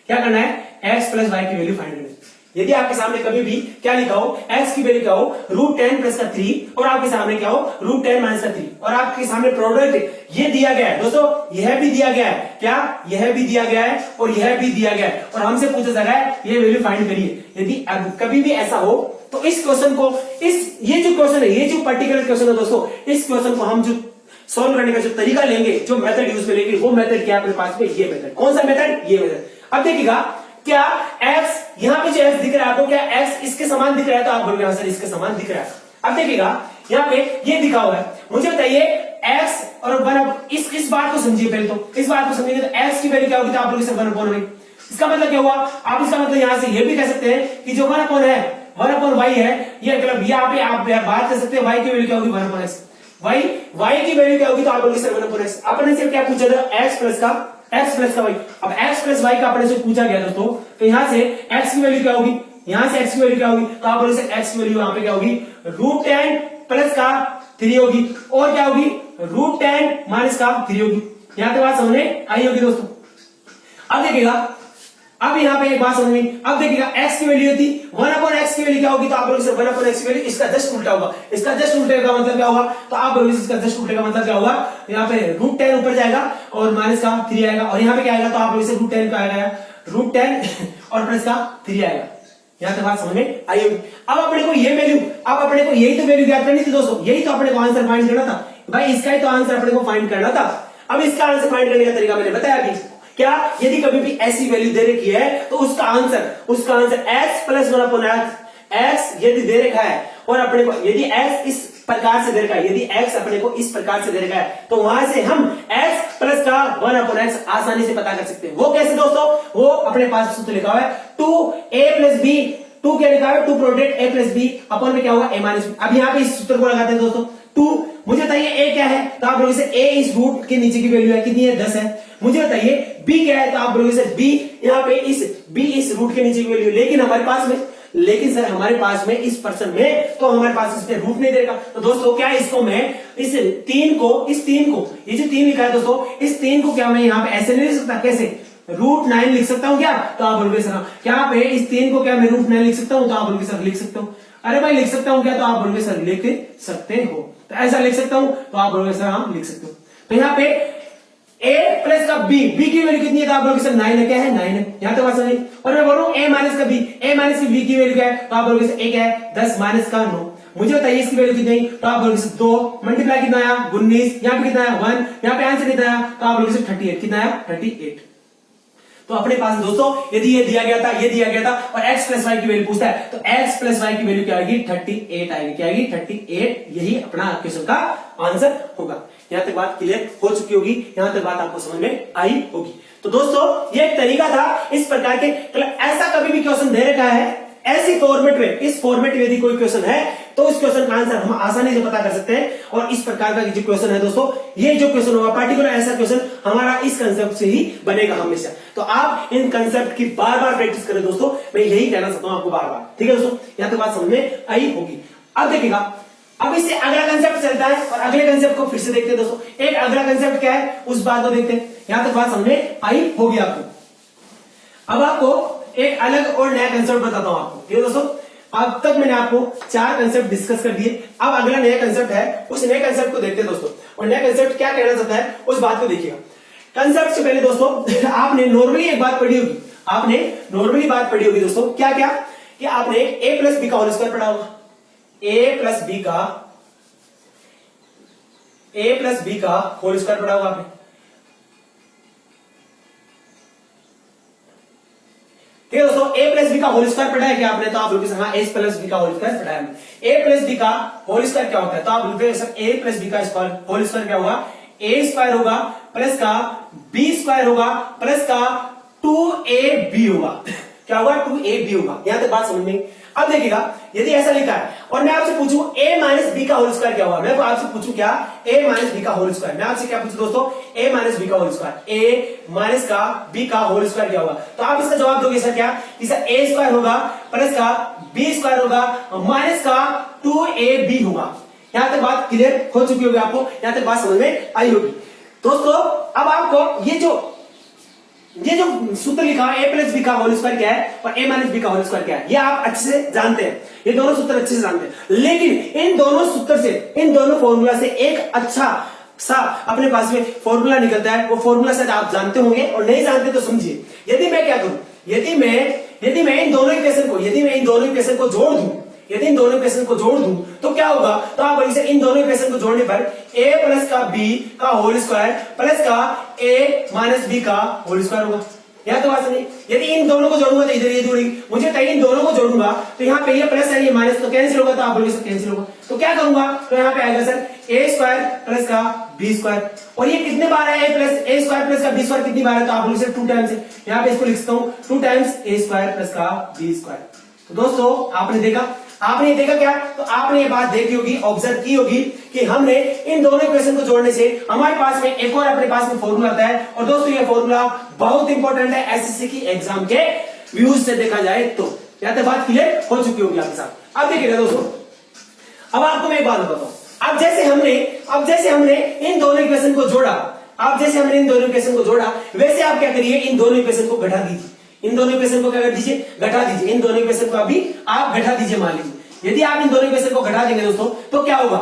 क्या करना है, x प्लस y की वैल्यू फाइंड करनी है। यदि आपके सामने कभी भी क्या लिखा हो, x की वैल्यू क्या हो, रूट 10 प्लस का 3, और आपके सामने क्या हो, रूट 10 माइनस का 3, और आपके सामने प्रोडक्ट ये दिया गया है दोस्तों, यह भी दिया गया है, क्या यह भी दिया गया है और यह भी दिया गया है, और हमसे पूछा जा रहा है ये वैल्यू फाइंड करिए। यदि कभी भी ऐसा हो तो इस क्वेश्चन को, ये जो क्वेश्चन है, ये जो पर्टिकुलर क्वेश्चन है दोस्तों, इस क्वेश्चन को हम जो सॉल्व करने का जो तरीका लेंगे, जो मेथड यूज करेंगे, वो मेथड क्या है अपने पास में, ये मेथड। कौन सा मेथड, ये मेथड। अब देखिएगा क्या x, यहाँ पे जो x दिख रहा है आपको, क्या x इसके समान दिख रहा है, तो आप बोलोगे सर इसके समान दिख रहा है। अब देखिएगा यहाँ पे ये दिखा हुआ है, मुझे बताइए x और 1, इस बात को समझिए पहले, तो इस बात को समझिए, तो x की वैल्यू क्या होगी, तो आप लोग इसे 1 अपॉन y, इसका मतलब क्या हुआ, आप इसका मतलब यहां से ये भी कह सकते हैं कि जो 1 अपॉन है, 1 अपॉन y है, ये मतलब यहाँ पे आप बात कर सकते हैं y की वैल्यू क्या होगी, 1 अपॉन x, y की वैल्यू क्या होगी, तो आप बोलोगे सर 1 अपॉन x। अपने से क्या पूछा था, x प्लस का y, अब x प्लस y का अपने से पूछा गया दोस्तों, तो यहां से x की वैल्यू क्या होगी, यहां से x की वैल्यू क्या होगी, तो आप बोलोगे सर x की वैल्यू यहां पे क्या होगी, रूट 10 प्लस का 3 होगी, और क्या होगी, रूट 10 माइनस का 3 होगी। यहां तक बात समझ में आई होगी दोस्तों। अब देखिएगा, अब यहाँ पे एक बात समझ में, अब देखिएगा x की वैल्यू थी 1 अपॉन x की वैल्यू क्या होगी, तो आप बोलोगे सर 1 अपॉन x की वैल्यू, इसका जस्ट उल्टा होगा, इसका जस्ट उल्टे का मतलब क्या होगा, तो आप बोलोगे इसका जस्ट उल्टे का मतलब क्या होगा, यहाँ पे रूट 10 ऊपर जाएगा और माइनस का 3 आएगा, और यहाँ पे क्या आएगा, तो आप बोलोगे रूट 10 का आएगा, रूट 10 और प्लस का 3 आएगा। यहाँ तक बात समझ में आई होगी। अब अपने को ये वैल्यू, अब अपने को यही तो वैल्यू ज्ञात करनी थी दोस्तों, यही तो अपने को आंसर फाइंड करना था भाई, इसका ही तो आंसर अपने को फाइंड करना था। अब इसका आंसर फाइंड करने का तरीका मैंने बताया अभी, क्या यदि कभी भी ऐसी वैल्यू दे रखी है तो उसका answer x plus 1 upon x यदि दे रखा है, और अपने को यदि x इस प्रकार से दे रखा है, यदि x अपने को इस प्रकार से दे रखा है, तो वहां से हम x प्लस का 1 अपॉन x आसानी से पता कर सकते हैं। वो कैसे दोस्तों, वो अपने पास सूत्र लिखा हुआ है 2a प्लस b, 2 क्या लिखा है, 2 product a plus b upon में क्या होगा a माइनस b। अब यहाँ पे इस सूत्र को लगाते हैं दोस्तों, 2, मुझे बताइए a क्या है, तो आप बोलोगे सर a इस रूट के नीचे की वैल्यू है, कितनी है, 10 है। मुझे बताइए b क्या है, तो आप बोलोगे सर b, यहाँ पे b इस रूट के नीचे की वैल्यू, लेकिन हमारे पास में इस पर्सन में तो हमारे पास इसमें रूट नहीं देगा। तो दोस्तों क्या इसको मैं इस 3 को ये जो 3 लिखा है दोस्तों, इस 3 को क्या मैं यहाँ पे ऐसे नहीं लिख सकता, कैसे, रूट 9 लिख सकता हूँ क्या, तो आप बोलोगे सर क्या पे इस 3 को क्या मैं रूट 9 लिख सकता हूँ, तो आप बोलोगे सर लिख सकता हूँ। अरे भाई लिख सकता हूँ क्या, तो आप बोलोगे सर लिख सकते हो, तो ऐसा लिख सकता हूँ, तो आप बोलोगे सर हम लिख सकते हो। तो यहाँ पे a प्लस का b की वैल्यू कितनी है, तो आप बोलोगे सर 9 है, क्या है 9 है, यहां तक बात समझिए। और मैं बोलूं a माइनस का b की वैल्यू क्या है, तो आप बोलोगे सर a क्या है, 10 माइनस का 9। मुझे बताइए इसकी वैल्यू कितनी, तो आप बोलोगे सर 2 मल्टीप्लाई कितना आया, 19, यहाँ पे कितना आया 1, यहाँ पे आंसर कितना आया, तो आप बोलोगे सर 38, कितना आया 38। तो अपने पास दोस्तों यदि ये दिया गया था, ये दिया गया था और x प्लस वाई की वैल्यू पूछता है तो x प्लस वाई की वैल्यू क्या आएगी 38 आएगी। क्या आएगी 38। यही अपना क्वेश्चन का आंसर होगा। यहां तक बात क्लियर हो चुकी होगी, यहां तक बात आपको समझ में आई होगी। तो दोस्तों ये एक तरीका था इस प्रकार के, मतलब ऐसा कभी भी क्वेश्चन दे रखा है ऐसी फॉर्मेट में, इस फॉर्मेट में यदि कोई क्वेश्चन है तो इस क्वेश्चन का आंसर हम आसानी से पता कर सकते हैं। और इस प्रकार का जो क्वेश्चन है दोस्तों, ये जो क्वेश्चन होगा पार्टिकुलर ऐसा क्वेश्चन हमारा इस कंसेप्ट से ही बनेगा हमेशा। तो आप इन कंसेप्ट की बार बार प्रैक्टिस करें दोस्तों, मैं यही कहना चाहता हूं आपको बार बार। ठीक है दोस्तों, यहां तक बात समझ में आई होगी। अब देखिएगा, अब इससे अगला कंसेप्ट चलता है और अगले कंसेप्ट को फिर से देखते हैं दोस्तों। एक अगला कंसेप्ट क्या है उस बात को देखते हैं। यहां तक बात समझ में आई होगी आपको। अब आपको एक अलग और नया कंसेप्ट बताता हूं आपको। ठीक है दोस्तों, अब तक मैंने आपको 4 कंसेप्ट डिस्कस कर दिए। अब अगला नया कंसेप्ट है, उस नए कंसेप्ट को देखते हैं दोस्तों। और नया कंसेप्ट क्या कहना चाहता है उस बात को देखिएगा। कंसेप्ट से पहले दोस्तों आपने नॉर्मली एक बात पढ़ी होगी, आपने नॉर्मली बात पढ़ी होगी दोस्तों। क्या क्या कि आपने a प्लस बी का होल स्क्वायर पढ़ा होगा। a प्लस बी का होल स्क्वायर पढ़ा होगा आपने। ठीक है दोस्तों, a प्लस बी का होल स्क्वायर पढ़ा है क्या आपने? तो आप लोग हाँ a प्लस बी का होल स्क्वायर पढ़ा है। a प्लस बी का होल स्क्वायर क्या होता है? तो आप लोग a प्लस बी का होल स्क्वायर क्या होगा? a स्क्वायर होगा प्लस का b स्क्वायर होगा प्लस का 2ab होगा। क्या होगा? 2ab होगा। यहां तक बात समझ में। अब देखिएगा, यदि ऐसा लिखा है और मैं आपसे पूछूं a माइनस बी का होल स्क्वायर क्या होगा, मैं आपसे पूछूं क्या a माइनस बी का होल स्क्वायर, मैं आपसे क्या पूछूं दोस्तों? a माइनस बी का होल स्क्वायर, a माइनस का b का होल स्क्वायर क्या होगा? तो आप इसका जवाब दोगे सर क्या? सर a स्क्वायर होगा प्लस का b स्क्वायर होगा माइनस का 2ab होगा। यहां तक बात क्लियर हो चुकी होगी आपको, यहां तक बात समझ में आई होगी दोस्तों। अब आपको ये जो सूत्र लिखा है a प्लस बी का होल स्क्वायर क्या है और a माइनस बी का होल स्क्वायर क्या है, ये आप अच्छे से जानते हैं, ये दोनों सूत्र अच्छे से जानते हैं। लेकिन इन दोनों सूत्र से, इन दोनों फॉर्मूला से एक अच्छा सा अपने पास में फॉर्मूला निकलता है। वो फॉर्मूला शायद आप जानते होंगे और नहीं जानते तो समझिए। यदि मैं क्या करूं, यदि मैं इन दोनों इक्वेशन को जोड़ दूं, यदि इन दोनों इक्वेशन को जोड़ दूं तो क्या होगा? तो आप इसे इन दोनों इक्वेशन को जोड़ने पर a प्लस का b का होल स्क्वायर प्लस का a माइनस b का होल स्क्वायर होगा। यहां तो बात नहीं, यदि इन दोनों को जोड़ूंगा तो इधर ये जोड़ेगी, मुझे कहीं इन दोनों को जोड़ूंगा तो यहाँ पे ये प्लस है ये माइनस, तो कैंसिल होगा, तो आप बोलोगे सर कैंसिल होगा। तो क्या करूंगा? तो यहाँ पे आएगा सर a स्क्वायर प्लस का b स्क्वायर। और ये कितने बार है? a स्क्वायर प्लस का b स्क्वायर कितनी बार है? तो आप बोलोगे सर 2 टाइम्स है। यहाँ पे इसको लिखता हूँ 2 टाइम्स a स्क्वायर प्लस का b स्क्वायर। तो दोस्तों आपने देखा क्या? तो आपने ये बात देखी होगी, ऑब्जर्व की होगी कि हमने इन दोनों इक्वेशन को जोड़ने से हमारे पास में एक और अपने पास में फॉर्मूला आता है। और दोस्तों ये फॉर्मूला बहुत इंपॉर्टेंट है एसएससी की एग्जाम के व्यूज से देखा जाए तो। यहां तक बात क्लियर हो चुकी होगी आपके साथ। अब देखिएगा दोस्तों, अब आपको मैं एक बात बताता हूं। अब जैसे हमने इन दोनों इक्वेशन को जोड़ा, वैसे आप क्या करिए, इन दोनों इक्वेशन को घटा दीजिए। इन दोनों इक्वेशन को क्या कर दीजिए? घटा दीजिए। इन दोनों इक्वेशन को अभी आप घटा दीजिए। मान लीजिए यदि आप इन दोनों इक्वेशन को घटा देंगे दोस्तों तो क्या होगा?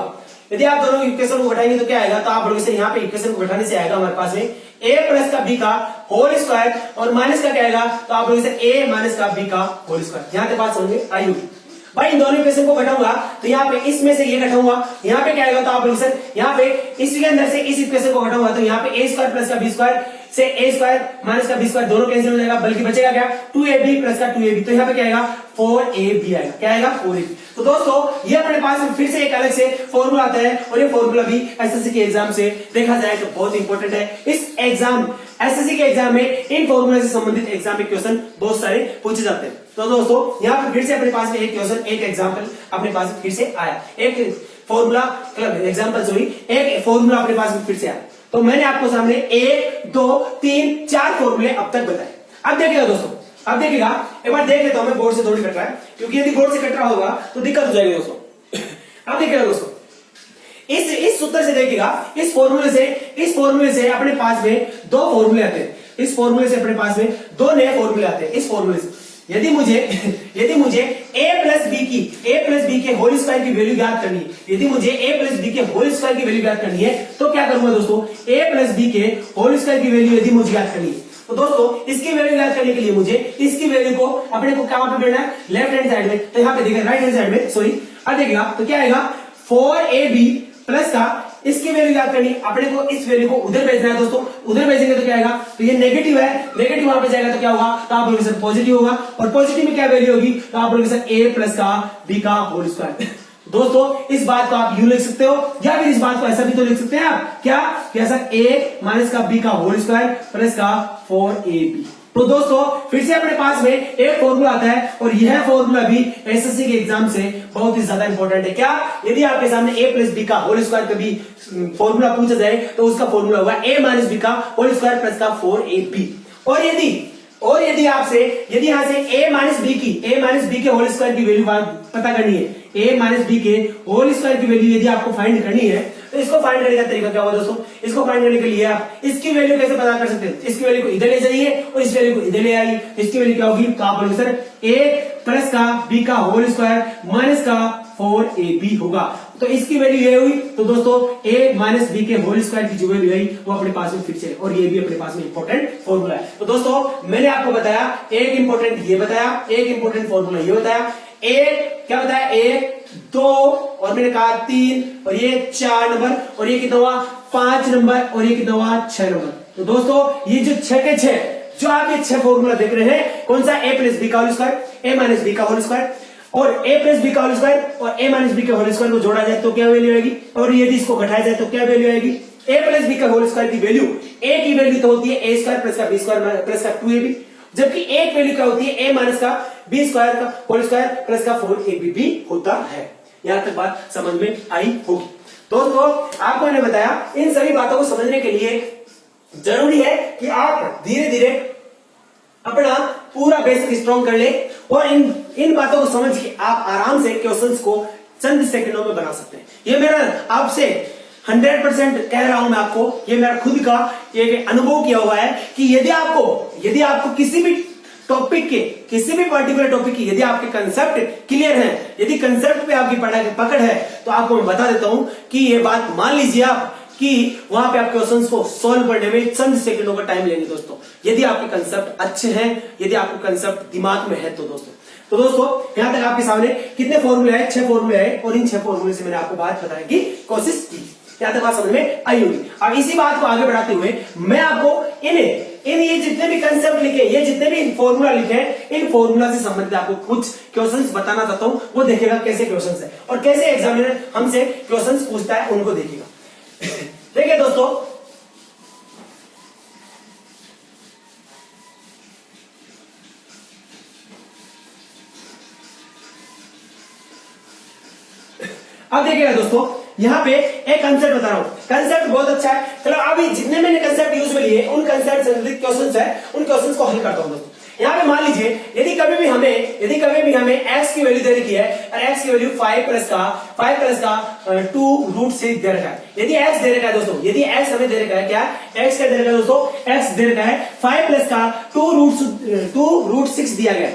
यदि आप दोनों इक्वेशन को घटाएंगे तो क्या आएगा? तो आप लोगों से यहाँ पे इक्वेशन को घटाने से आएगा हमारे पास में a प्लस का b का होल स्क्वायर और माइनस का क्या आएगा? तो आप लोगों से a माइनस का b का होल स्क्वायर। यहाँ पे बात समझ में आई होगी। भाई इन दोनों इक्वेशन को घटाऊंगा तो यहाँ पे इसमें से ये घटाऊंगा, यहाँ पे क्या आएगा? तो आप लोग सर यहाँ पे इसके अंदर से इस इक्वेशन को घटाऊंगा तो यहाँ पे a स्क्वायर प्लस का b स्क्वायर से a स्क्वायर माइनस का b स्क्वायर दोनों कैंसिल हो जाएगा, बल्कि बचेगा क्या? 2ab प्लस का 2ab। तो यहाँ पे क्या आएगा? 4ab आएगा। क्या आएगा? 4ab। तो दोस्तों ये अपने पास फिर से एक अलग से फॉर्मूला आता है और ये फॉर्मूला भी एसएससी के एग्जाम से देखा जाए तो बहुत इंपॉर्टेंट है। इस एग्जाम एसएससी के एग्जाम में इन फॉर्मूला से संबंधित एग्जाम में क्वेश्चन बहुत सारे पूछे जाते हैं। तो दोस्तों यहाँ पर फिर से अपने पास में एक क्वेश्चन, एक एग्जाम्पल अपने पास फिर से आया, एक फॉर्मूला एक फॉर्मूला अपने पास में फिर से आया। तो मैंने आपको सामने 1 2 3 4 फॉर्मूले अब तक बताए। अब देखिएगा दोस्तों, एक बार देख लेता हूं मैं, बोर्ड से थोड़ी कट रहा है, क्योंकि यदि बोर्ड से कट रहा होगा तो दिक्कत हो जाएगी दोस्तों। अब देखिएगा दोस्तों, इस सूत्र से देखिएगा, इस फॉर्मूले से अपने पास में 2 फॉर्मूले आते हैं। इस फॉर्मूले से अपने पास में 2 नए फॉर्मूले आते हैं। इस फॉर्मूले से यदि मुझे a प्लस बी के होल स्क्वायर की वैल्यू ज्ञात करनी है, यदि मुझे a प्लस बी के होल स्क्वायर की वैल्यू ज्ञात करनी है तो क्या करूंगा दोस्तों? a प्लस बी के होल स्क्वायर की वैल्यू यदि मुझे ज्ञात करनी है तो दोस्तों इसकी वैल्यू ज्ञात करने के लिए मुझे इसकी वैल्यू को अपने को कहां पे बेड़ना है? लेफ्ट हैंड साइड में। तो यहाँ पे देखिए राइट हैंड साइड में, सॉरी। अब देखिएगा तो क्या आएगा? 4ab प्लस का इसकी वैल्यू क्या करनी है, अपने को इस वैल्यू को उधर भेजना है दोस्तों। उधर भेजेंगे तो क्या आएगा, तो ये नेगेटिव है, नेगेटिव वहां पे जाएगा तो क्या होगा, तो आप बोलोगे सर पॉजिटिव होगा, और पॉजिटिव में क्या वैल्यू होगी, तो आप बोलोगे सर a प्लस का b का होल स्क्वायर। दोस्तों इस बात को आप यूं लिख सकते हो, या फिर इस बात को ऐसा भी तो लिख सकते हैं आप, क्या कि ऐसा a माइनस का b का होल स्क्वायर प्लस का 4ab। तो दोस्तों फिर से अपने पास में एक फॉर्मूला आता है, और यह फॉर्मूला भी एसएससी के एग्जाम से बहुत ही ज्यादा इंपॉर्टेंट है। क्या, यदि आपके सामने a प्लस बी का होल स्क्वायर कभी फॉर्मूला पूछा जाए तो उसका फॉर्मूला होगा a माइनस बी का होल स्क्वायर प्लस का 4ab। और यदि आपसे यदि यहां से a माइनस बी के होल स्क्वायर की वैल्यू पता करनी है, a माइनस बी के होल स्क्वायर की वैल्यू यदि आपको फाइंड करनी है, तो इसको फाइंड करने का तरीका क्या होगा दोस्तों, इसको फाइंड करने के लिए आप इसकी वैल्यू कैसे पता कर सकते हैं, इसकी वैल्यू को इधर ले जाइए और इस वैल्यू को इधर ले आइए, इसकी वैल्यू क्या होगी, तो आप बोलोगे सर a प्लस का b का होल स्क्वायर माइनस का 4ab होगा। तो इसकी वैल्यू ये हुई, तो दोस्तों a माइनस बी के होल स्क्वायर की जो वैल्यू आई वो अपने पास में फिक्स है, और ये भी अपने पास में इंपॉर्टेंट फॉर्मूला है। तो दोस्तों मैंने आपको बताया एक इंपॉर्टेंट ये बताया, एक इंपॉर्टेंट फॉर्मूला ये बताया, एक क्या बताया, 1 2 और मैंने कहा 3 और ये 4 नंबर, और ये कितना हुआ 5 नंबर, और ये कितना हुआ 6 नंबर। तो दोस्तों ये जो 6 के 6 जो आप ये 6 फॉर्मूला देख रहे हैं, कौन सा, a प्लस बी का whole square, a minus B का होल स्क्वायर और a प्लस बी का होल स्क्वायर और a माइनस बी के होल स्क्वायर को जोड़ा जाए तो क्या वैल्यू आएगी, और यदि इसको घटाया जाए तो क्या वैल्यू आएगी, a प्लस बी का होल स्क्वायर की वैल्यू, a की वैल्यू तो होती है a स्क्वायर प्लस का b स्क्वायर प्लस का 2ab, जबकि एक वैल्यू क्या होती है a माइनस का b स्क्वायर का होल स्क्वायर प्लस का 4ab भी होता है। यहां तक बात समझ में आई होगी। दोस्तों आपको मैंने बताया इन सभी बातों को समझने के लिए जरूरी है कि आप धीरे धीरे अपना पूरा बेसिक स्ट्रॉन्ग कर ले, और इन बातों को समझ के आप आराम से क्वेश्चंस को चंद सेकंडों में बना सकते हैं। ये मेरा आपसे 100% कह रहा हूं मैं आपको, ये मेरा खुद का एक अनुभव किया हुआ है कि यदि आपको किसी भी टॉपिक के, किसी भी पर्टिकुलर टॉपिक की यदि आपके कंसेप्ट क्लियर हैं, यदि कंसेप्ट पे आपकी पकड़ है, तो आपको मैं बता देता हूं कि ये बात मान लीजिए आप कि वहां पे आप क्वेश्चंस को सॉल्व करने में चंद सेकंडों का टाइम लेंगे दोस्तों, यदि आपके कंसेप्ट अच्छे हैं, यदि आपको कंसेप्ट दिमाग में है तो दोस्तों यहां तक आपके सामने कितने फॉर्मूले हैं, 6 फॉर्मूले हैं, और इन 6 फॉर्मूले से मैंने आपको बात बताने की कोशिश की। यहां तक बात समझ में आई होगी। अब इसी बात को आगे बढ़ाते हुए मैं आपको इन ये जितने भी कंसेप्ट लिखे, ये जितने भी फॉर्मूला लिखे हैं, इन फॉर्मूला से संबंधित आपको कुछ क्वेश्चंस बताना चाहता हूं। वो देखिएगा कैसे क्वेश्चंस है और कैसे एग्जामिनर हमसे क्वेश्चंस पूछता है, उनको देखिएगा। देखिए दोस्तों, अब देखिएगा दोस्तों, यहाँ पे एक कंसेप्ट बता रहा हूं, कंसेप्ट बहुत अच्छा है। चलो अभी जितने मैंने कंसेप्ट यूज में लिए उन कंसेप्ट से रिलेटेड क्वेश्चंस है, उन क्वेश्चंस को हल करता हूं दोस्तों। यहाँ पे मान लीजिए यदि कभी भी हमें x की वैल्यू दे रखी है और x की वैल्यू 5 प्लस का 2√6 दे रखा है। यदि x दे रखा है दोस्तों, यदि x हमें दे रखा है, क्या x क्या दे रखा है दोस्तों, x दे रखा है 5 प्लस का 2√6 दिया गया है,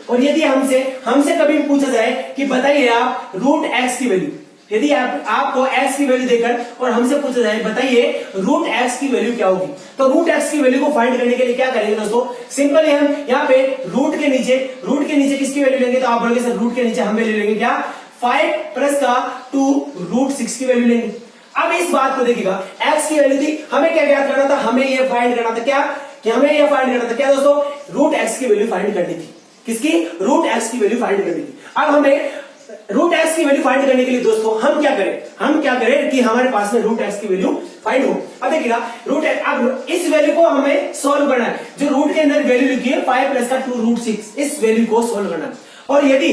और यदि हमसे कभी भी पूछा जाए कि बताइए आप √x की वैल्यू, यदि आपको x की वैल्यू देकर और हमसे पूछा जाए बताइए √x की वैल्यू क्या होगी, तो √x की वैल्यू को फाइंड करने के लिए क्या करेंगे दोस्तों, सिंपल है, हम यहाँ पे रूट के नीचे किसकी वैल्यू लेंगे, तो आप बोलोगे सर रूट के नीचे हम वैल्यू लेंगे क्या, 5 प्लस का 2√6 की वैल्यू लेंगे। अब इस बात को देखिएगा, x की वैल्यू थी, हमें क्या ज्ञात करना था, हमें ये फाइंड करना था क्या दोस्तों, √x की वैल्यू फाइंड करनी थी। किसकी, √x की वैल्यू फाइंड करनी थी। अब हमें √x की वैल्यू फाइंड करने के लिए दोस्तों हम क्या करें कि हमारे पास में √x की वैल्यू फाइंड हो। अब देखिएगा अब इस वैल्यू को हमें सॉल्व करना है, जो रूट के अंदर वैल्यू लिखी है 5 प्लस का 2√6, इस वैल्यू को सॉल्व करना है। और यदि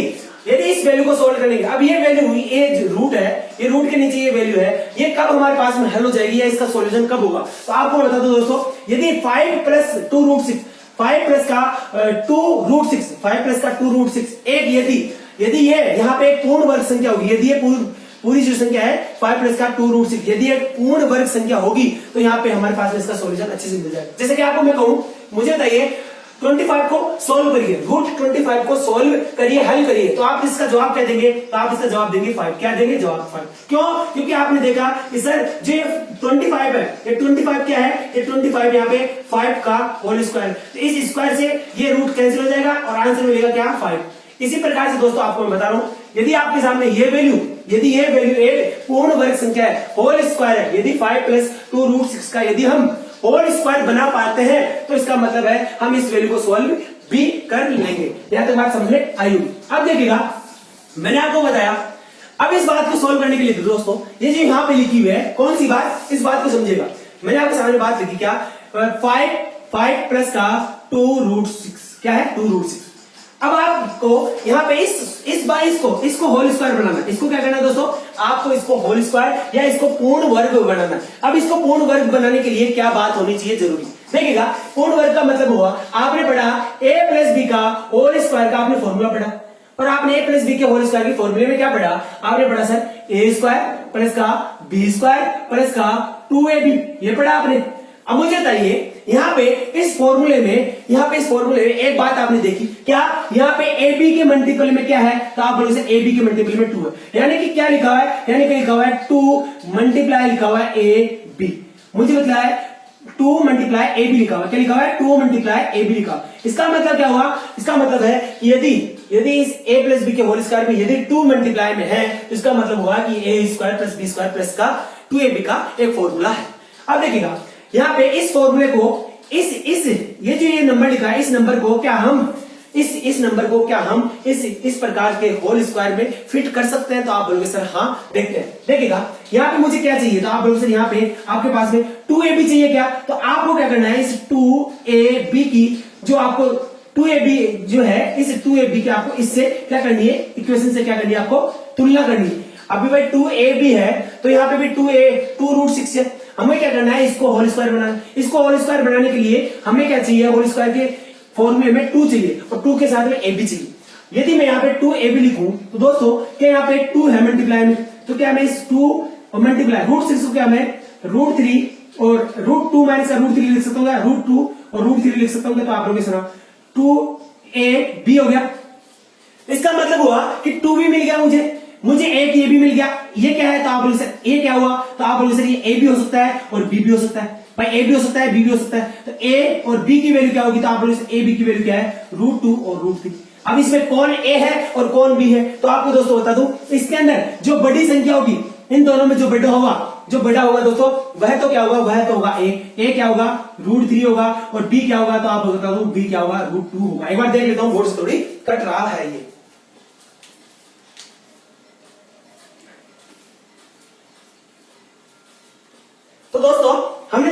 इस वैल्यू को सॉल्व करने के, अब ये वैल्यू हुई, ये रूट है, ये रूट के नीचे ये वैल्यू है, ये कब हमारे पास में हल हो जाएगी या इसका सॉल्यूशन कब होगा, तो आपको बता दो दोस्तों, यदि 5 प्लस 2√6 5 प्लस का 2√6 एक यदि ये यहाँ पे एक पूर्ण वर्ग संख्या होगी, यदि ये पूरी जो संख्या है 5 प्लस का 2√6 यदि एक पूर्ण वर्ग संख्या होगी, तो यहाँ पे हमारे पास में इसका सॉल्यूशन अच्छे से मिल जाएगा। जैसे कि आपको मैं कहूं, मुझे बताइए 25 को सॉल्व करिए, √25 को सॉल्व करिए, हल करिए, तो आप इसका जवाब क्या देंगे, तो आप इसका जवाब देंगे 5। क्या देंगे, जवाब 5। क्यों, क्योंकि आपने देखा कि सर जो 25 है, ये 25 क्या है, ये 25 यहाँ पे 5 का होल स्क्वायर, तो इस स्क्वायर से ये रूट कैंसिल हो जाएगा और आंसर मिलेगा क्या, 5। इसी प्रकार से दोस्तों आपको मैं बता रहा हूं, यदि आपके सामने ये वैल्यू यदि ये वैल्यू एक पूर्ण वर्ग संख्या है, होल स्क्वायर है, यदि 5 प्लस 2 रूट 6 का यदि हम होल स्क्वायर बना पाते हैं तो इसका मतलब है हम इस वैल्यू को सॉल्व भी कर लेंगे। यहां तक बात समझ में आई होगी। अब देखिएगा, मैंने आपको बताया, अब इस बात को सॉल्व करने के लिए दोस्तों ये जो यहां पे लिखी हुई है कौन सी बात, इस बात को समझिएगा। मैंने आपके सामने बात लिखी क्या, 5 प्लस का 2 रूट 6 क्या है, 2 रूट 6। अब आपको यहाँ पे इसको होल स्क्वायर बनाना है। इसको क्या करना है दोस्तों, आपको इसको होल स्क्वायर या इसको पूर्ण वर्ग बनाना है। अब इसको पूर्ण वर्ग बनाने के लिए क्या बात होनी चाहिए जरूरी, देखिएगा पूर्ण वर्ग का मतलब हुआ आपने पढ़ा a प्लस बी का होल स्क्वायर का आपने फॉर्मूला पढ़ा, और आपने a प्लस बी के होल स्क्वायर के फॉर्मूले में क्या पढ़ा, आपने पढ़ा सर a स्क्वायर प्लस का b स्क्वायर प्लस का 2ab, ये पढ़ा आपने। अब मुझे बताइए यहाँ पे इस फॉर्मूले में एक बात आपने देखी क्या, यहाँ पे ए बी के मल्टीपल में क्या है, तो आप बोलोगे ए बी के मल्टीपल में 2 है, यानी कि क्या लिखा हुआ है, यानी कि लिखा हुआ है 2 मल्टीप्लाई लिखा हुआ है ए बी। मुझे मतलब है 2 मल्टीप्लाई ए बी लिखा हुआ है, क्या लिखा हुआ है 2 मल्टीप्लाई ए बी लिखा। इसका मतलब क्या हुआ, इसका मतलब है यदि इस a प्लस बी के होल स्क्वायर में यदि 2 मल्टीप्लाई में है तो इसका मतलब हुआ कि a square plus B square plus का 2ab का एक फॉर्मूला है। अब देखिएगा यहाँ पे इस फॉर्मूले को ये जो ये नंबर लिखा है, इस नंबर को क्या हम इस प्रकार के होल स्क्वायर में फिट कर सकते हैं, तो आप बोलोगे सर हाँ देखते हैं। देखिएगा यहाँ पे मुझे क्या चाहिए, तो आप बोलोगे सर यहाँ पे आपके पास में 2ab चाहिए क्या, तो आपको क्या करना है, इस 2ab की जो आपको 2ab जो है, इस 2ab की आपको इससे क्या करनी है, इक्वेशन से क्या करनी है, आपको तुलना करनी है। अभी भाई 2ab है तो यहाँ पे भी 2 रूट 6 है, हमें क्या करना है, इसको होल स्क्वायर बनाना है। इसको होल स्क्वायर बनाने के लिए हमें क्या चाहिए, होल स्क्वायर के फॉर्मूले में 2 चाहिए और 2 के साथ में ab चाहिए। यदि मैं यहाँ पे 2ab लिखूं तो दोस्तों क्या यहाँ पे 2 है मल्टीप्लाई में, तो क्या मैं इस 2 और मल्टीप्लाई रूट 6 को क्या मैं रूट 3 और रूट 2 माइनस रूट 3 लिख सकता हूँ, रूट 2 और रूट 3 लिख सकता हूँ, तो आप लोग सुना 2ab हो गया। इसका मतलब हुआ कि 2 भी मिल गया मुझे एक ये भी मिल गया। ये क्या है, तो आप बोले सर ए क्या हुआ, तो आप बोले सर ये ए भी हो सकता है और बी भी हो सकता है। भाई ए भी हो सकता है बी भी हो सकता है, तो ए और बी की वैल्यू क्या होगी, तो आप बोले सर ए बी की वैल्यू क्या है, रूट 2 और रूट 3। अब इसमें कौन ए है और कौन बी है, तो आपको दोस्तों बता दूं, इसके अंदर जो बड़ी संख्या होगी इन दोनों में जो बड़ा होगा दोस्तों वह तो क्या होगा, वह तो होगा ए क्या होगा, रूट 3 होगा, और बी क्या होगा, तो आप बता दो बी क्या होगा, रूट 2 होगा। एक बार देख लेता हूं, बोर्ड से थोड़ी कट रहा है ये। तो दोस्तों हमने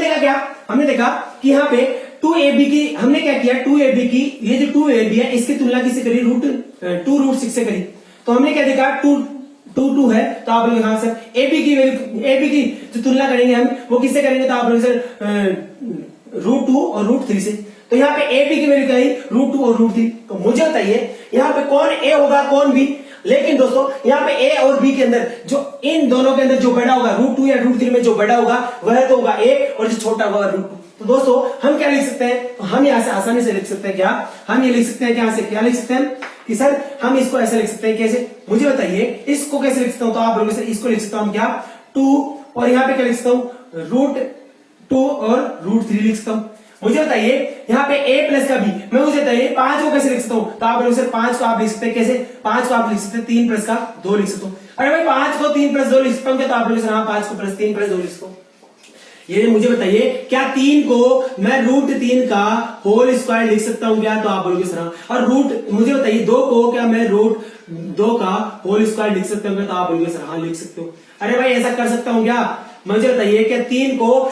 देखा कि यहाँ पे 2ab की हमने क्या किया, 2ab की ये जो 2ab है इसकी तुलना किससे करी, 2 रूट 6 से करी। तो हमने क्या देखा 2 है, तो आप लोग हाँ सर ab की जो तुलना करेंगे हम वो किससे करेंगे, तो आप लोग सर रूट 2 और रूट 3 से। तो यहाँ पे ab की वैल्यू क्या है, रूट 2 और रूट 3। तो मुझे बताइए यहाँ पे कौन a होगा कौन b, लेकिन दोस्तों यहाँ पे ए और बी के अंदर जो इन दोनों के अंदर जो बड़ा होगा रूट 2 या रूट 3 में जो बड़ा होगा वह तो होगा ए, और जो छोटा होगा रूट 2। तो दोस्तों हम क्या लिख सकते हैं, तो हम यहाँ से आसानी से लिख सकते हैं क्या, हम ये लिख सकते हैं क्या, क्या लिख सकते हैं कि सर हम इसको ऐसे लिख सकते हैं, कैसे मुझे बताइए इसको कैसे लिख सकता हूं, तो आप बोलोगे सर इसको लिख सकता हूं क्या 2 और यहाँ पे क्या लिख सकता हूं रूट 2 और रूट 3 लिख सकता हूं। मुझे बताइए यहाँ पे a प्लस का b, मैं मुझे बताइए 5 को कैसे लिख सकता हूँ, तो आप बोलोगे सर 5 को आप लिख सकते हैं कैसे, 5 को आप लिख सकते हैं 3 प्लस का 2 लिख सकता हूँ। अरे भाई 5 को 3 प्लस 2 लिख सकता हूँ क्या, तो आप बोलोगे सर हाँ 5 को प्लस 3 प्लस 2 लिख सकता हूँ। ये मुझे बताइए क्या 3 को मैं रूट 3 का होल स्क्वायर लिख सकता हूँ क्या, तो आप बोलोगे सर हाँ। और रूट मुझे बताइए 2 को क्या मैं रूट 2 का होल स्क्वायर लिख सकता हूँ, तो आप बोलोगे सर हाँ लिख सकते हो। अरे भाई ऐसा कर सकता हूँ क्या, मुझे बताइए क्या 3 को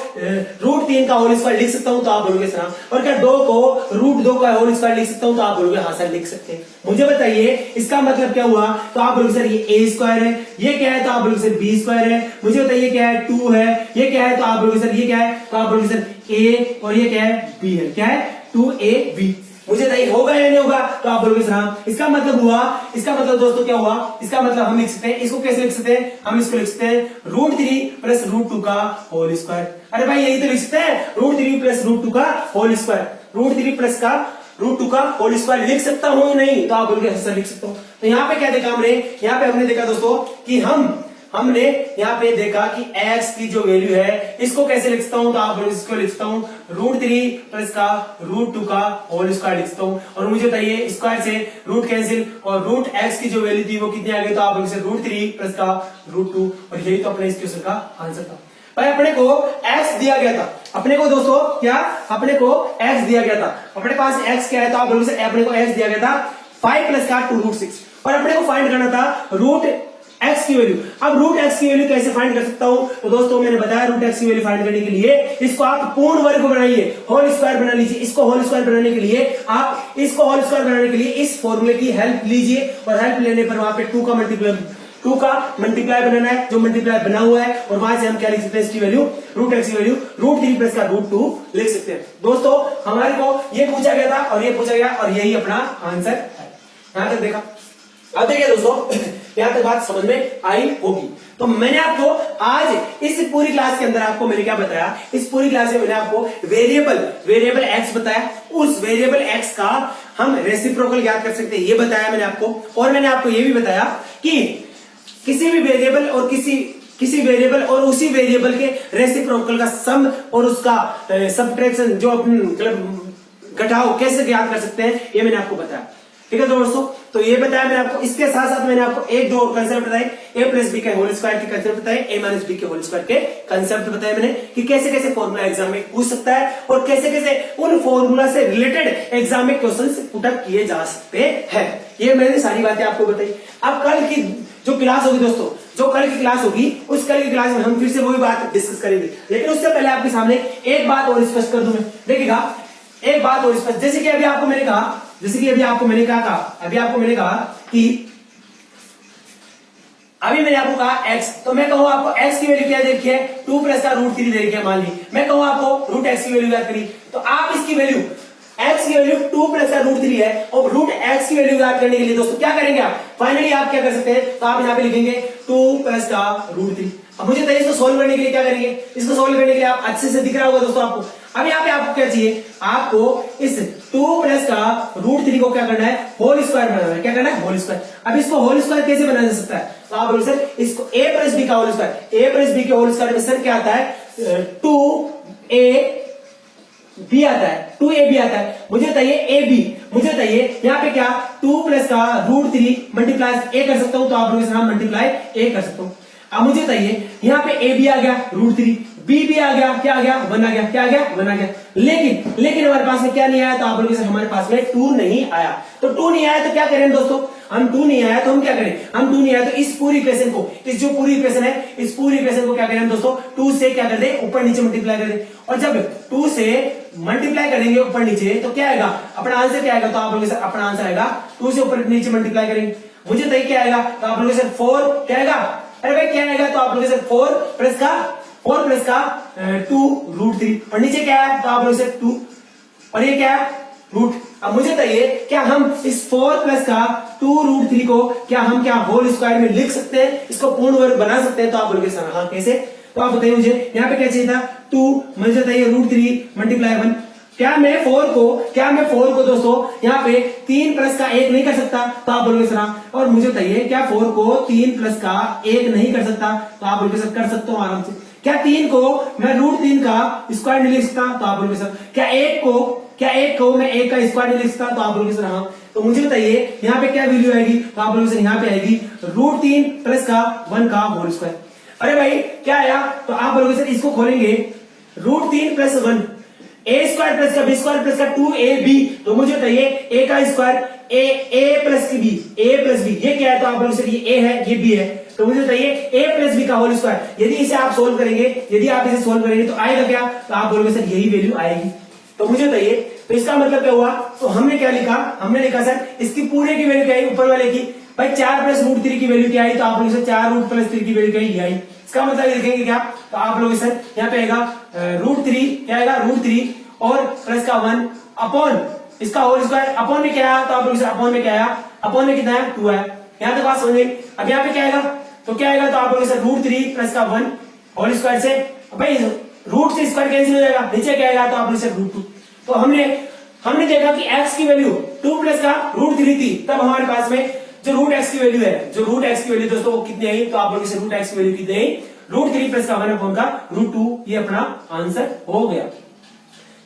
रूट 3 का होल स्क्वायर लिख सकता हूं, तो आप बोलोगे सर हाँ। और क्या 2 को रूट 2 का होल स्क्वायर लिख सकता हूं, तो आप बोलोगे हाँ सर लिख सकते हैं। मुझे बताइए इसका मतलब क्या हुआ, तो आप बोलोगे सर ये ए स्क्वायर है, ये क्या है, तो आप बोलोगे सर बी स्क्वायर है। मुझे बताइए क्या है 2 है, ये क्या है, तो आप बोलोगे सर ये क्या है, तो आप बोलोगे सर ए, और ये क्या है बी है, क्या है 2ab। मुझे बताइए होगा या नहीं होगा, तो आप बोलोगे सर हाँ। इसका मतलब हुआ, इसका मतलब दोस्तों क्या हुआ, इसका मतलब हम लिख सकते हैं, इसको कैसे लिख सकते हैं, हम इसको लिख सकते हैं रूट 3 प्लस रूट 2 का होल स्क्वायर। अरे भाई यही तो लिख सकते हैं रूट 3 प्लस रूट 2 का होल स्क्वायर, रूट 3 प्लस का रूट 2 का होल स्क्वायर लिख सकता हूं नहीं, तो आप बोलोगे सर लिख सकता हूं। तो यहाँ पे क्या देखा हमने, यहाँ पे हमने देखा दोस्तों कि हम हमने यहाँ पे देखा कि x की जो वैल्यू है इसको कैसे लिखता हूं, तो आप लोग इसको लिखता हूं √3 प्लस का √2 का होल स्क्वायर लिखता हूं, और मुझे बताइए स्क्वायर से रूट कैंसिल, और रूट x की जो वैल्यू थी वो कितनी आ गई, तो आप लोग इसे √3 प्लस का √2, और यही तो अपने इस क्वेश्चन का आंसर था। भाई अपने को x दिया गया था, अपने को दोस्तों क्या, अपने को x दिया गया था, अपने पास x क्या है, तो आप लोगों से अपने को x दिया गया था 5 प्लस का 2√6, और अपने को फाइंड करना था रूट x की वैल्यू। अब रूट x की वैल्यू कैसे फाइंड कर सकता हूं, तो दोस्तों मैंने बताया रूट x की वैल्यू फाइंड करने के लिए इसको आप पूर्ण वर्ग को बनाइए, होल स्क्वायर बना लीजिए, इसको होल स्क्वायर बनाने के लिए आप इसको होल स्क्वायर बनाने के लिए इस फॉर्मूले की हेल्प लीजिए, और हेल्प लेने पर वहां पे 2 का मल्टीप्लाई बनाना है, जो मल्टीप्लाई बना हुआ है, और वहां से हम क्या लिख सकते हैं, इसकी वैल्यू रूट x की वैल्यू √3 प्लस का √2 लिख सकते हैं। दोस्तों हमारे को ये पूछा गया था और ये पूछा गया, और यही अपना आंसर है। यहां तक देखा, अब देखिए दोस्तों यहां तक बात समझ में आई होगी। तो मैंने आपको आज इस पूरी क्लास के अंदर आपको मैंने क्या बताया, इस पूरी क्लास में मैंने आपको वेरिएबल x बताया, उस वेरिएबल x का हम रेसिप्रोकल ज्ञात कर सकते हैं ये बताया मैंने आपको, और मैंने आपको ये भी बताया कि किसी भी वेरिएबल और किसी वेरिएबल और उसी वेरिएबल के रेसिप्रोकल का सम और उसका सब्ट्रैक्शन जो मतलब घटाव कैसे ज्ञात कर सकते हैं ये मैंने आपको बताया। ठीक है दोस्तों, तो ये बताया मैंने आपको, इसके साथ साथ मैंने आपको एक दो कंसेप्ट बताए, a प्लस बी के होल स्क्वायर के कंसेप्ट बताए, a माइनस बी के होल स्क्वायर के कंसेप्ट बताए मैंने कि कैसे कैसे फॉर्मूला एग्जाम में पूछ सकता है और कैसे कैसे उन फॉर्मूला से रिलेटेड एग्जाम में क्वेश्चन पुटअप किए जा सकते हैं। ये मैंने सारी बातें आपको बताई। अब कल की जो क्लास होगी दोस्तों, जो कल की क्लास होगी उस कल की क्लास में हम फिर से वही बात डिस्कस करेंगे, लेकिन उससे पहले आपके सामने एक बात और स्पष्ट कर दूं मैं। देखिएगा एक बात और स्पष्ट, जैसे कि अभी आपको मैंने कहा, अभी आपको मैंने कहा कि अभी मैंने आपको कहा x, तो मैं कहूं आपको x की वैल्यू क्या दे रखी है, 2 प्लस का √3 दे रखी है मान ली, मैं कहूं आपको रूट x की वैल्यू ज्ञात करी, तो आप इसकी वैल्यू x की वैल्यू 2 प्लस का √3 है, और रूट x की वैल्यू ज्ञात करने के लिए दोस्तों क्या करेंगे आप, फाइनली आप क्या कर सकते हैं, तो आप यहाँ पे लिखेंगे 2 प्लस का √3। अब मुझे बताइए इसको सोल्व करने के लिए क्या करेंगे, इसको सोल्व करने के लिए आप अच्छे से दिख रहा होगा दोस्तों आपको। अब यहाँ पे आपको क्या चाहिए, आपको इस 2 प्लस का √3 को क्या करना है, होल स्क्वायर बनाना है। क्या करना है, होल स्क्वायर। अब इसको होल स्क्वायर कैसे बनाया जा सकता है, तो आप बोलो सर इसको a प्लस बी का whole square, a plus B के होल स्क्वायर में सर क्या आता है, 2ab आता है, 2ab आता है। मुझे बताइए ab, मुझे बताइए यहाँ पे क्या 2 प्लस का √3 मल्टीप्लाई a कर सकता हूं, तो आप लोग इसे मल्टीप्लाई a कर सकता हूं। अब मुझे बताइए यहाँ पे ab आ गया √3, b भी आ गया, क्या आ गया 1 आ गया, क्या आ गया 1 आ गया, लेकिन हमारे पास में क्या नहीं आया, तो आप लोगों से हमारे पास में 2 नहीं आया। तो 2 नहीं आया तो क्या करें दोस्तों, हम 2 नहीं आया तो हम क्या करें, हम 2 नहीं आया तो इस पूरी इक्वेशन को, इस जो पूरी इक्वेशन है, इस पूरी इक्वेशन को क्या करें दोस्तों, 2 से क्या कर दे, ऊपर नीचे मल्टीप्लाई कर दे, और जब 2 से मल्टीप्लाई करेंगे ऊपर नीचे तो क्या आएगा, अपना आंसर क्या आएगा, तो आप लोगों से अपना आंसर आएगा 2 से ऊपर नीचे मल्टीप्लाई करेंगे, मुझे बताइए क्या आएगा, तो आप लोगों से 4 क्या आएगा, अरे भाई क्या आएगा, तो आप लोगों से 4 प्लस का 2 √3, और नीचे क्या है, तो आप लोगों से 2, और ये क्या है रूट। अब मुझे बताइए क्या हम इस 4 प्लस का 2 √3 को क्या हम क्या होल स्क्वायर में लिख सकते हैं, इसको पूर्ण वर्ग बना सकते हैं, तो आप बोलोगे सर हाँ कैसे, तो आप बताइए मुझे यहाँ पे क्या चाहिए था 2, मुझे बताइए √3 मल्टीप्लाई 1, क्या मैं 4 को दोस्तों यहाँ पे 3 प्लस का 1 नहीं कर सकता, तो आप बोलोगे सर हाँ, और मुझे बताइए क्या 4 को 3 प्लस का 1 नहीं कर सकता, तो आप बोलोगे सर कर सकता हूँ आराम से। क्या 3 को मैं √3 का स्क्वायर नहीं लिख सकता, तो आप बोलोगे सर क्या 1 को मैं 1 का स्क्वायर नहीं लिख सकता, तो आप बोलोगे सर हाँ। तो मुझे बताइए यहाँ पे क्या वैल्यू आएगी, तो आप बोलोगे सर यहाँ पे आएगी √3 प्लस का 1 का होल स्क्वायर। अरे भाई क्या आया, तो आप बोलोगे सर इसको खोलेंगे √3 प्लस 1 a स्क्वायर प्लस का b स्क्वायर प्लस का 2ab, तो मुझे बताइए a का स्क्वायर a प्लस b, ये क्या है, तो आप बोलोगे सर ये a है ये b है, तो मुझे बताइए a प्लस बी का होल स्क्वायर, यदि इसे आप सोल्व करेंगे, तो आएगा क्या, तो आप बोलोगे सर यही वैल्यू आएगी। तो मुझे बताइए तो इसका मतलब क्या हुआ, तो हमने क्या लिखा, हमने लिखा सर इसकी पूरे की वैल्यू क्या आई, ऊपर वाले की भाई 4 प्लस √3 की वैल्यू क्या आई, तो आप लोग 4 रूट प्लस 3 की वैल्यू क्या आई, इसका मतलब लिखेंगे क्या, तो आप लोग सर यहाँ पे आएगा √3, क्या आएगा √3 और प्लस का 1 अपॉन इसका होल स्क्वायर, अपॉन में क्या आया, तो आप लोग अपॉन में क्या आया, अपॉन में कितना है 2 है। यहाँ तक बात समझे। अब यहाँ पे क्या आएगा, तो क्या आएगा, तो आप लोग सर √3 प्लस का 1 होल स्क्वायर से भाई रूट से स्क्वायर कैंसिल हो जाएगा, नीचे क्या आएगा, तो आप लोग सर √2। तो हमने देखा कि x की वैल्यू 2 प्लस का √3 थी, तब हमारे पास में जो रूट एक्स की वैल्यू है, जो रूट एक्स की वैल्यू दोस्तों वो कितनी आई, तो आप लोग इसे रूट एक्स की वैल्यू कितनी आई, √3 प्लस का 1/4 का √2, ये अपना आंसर हो गया।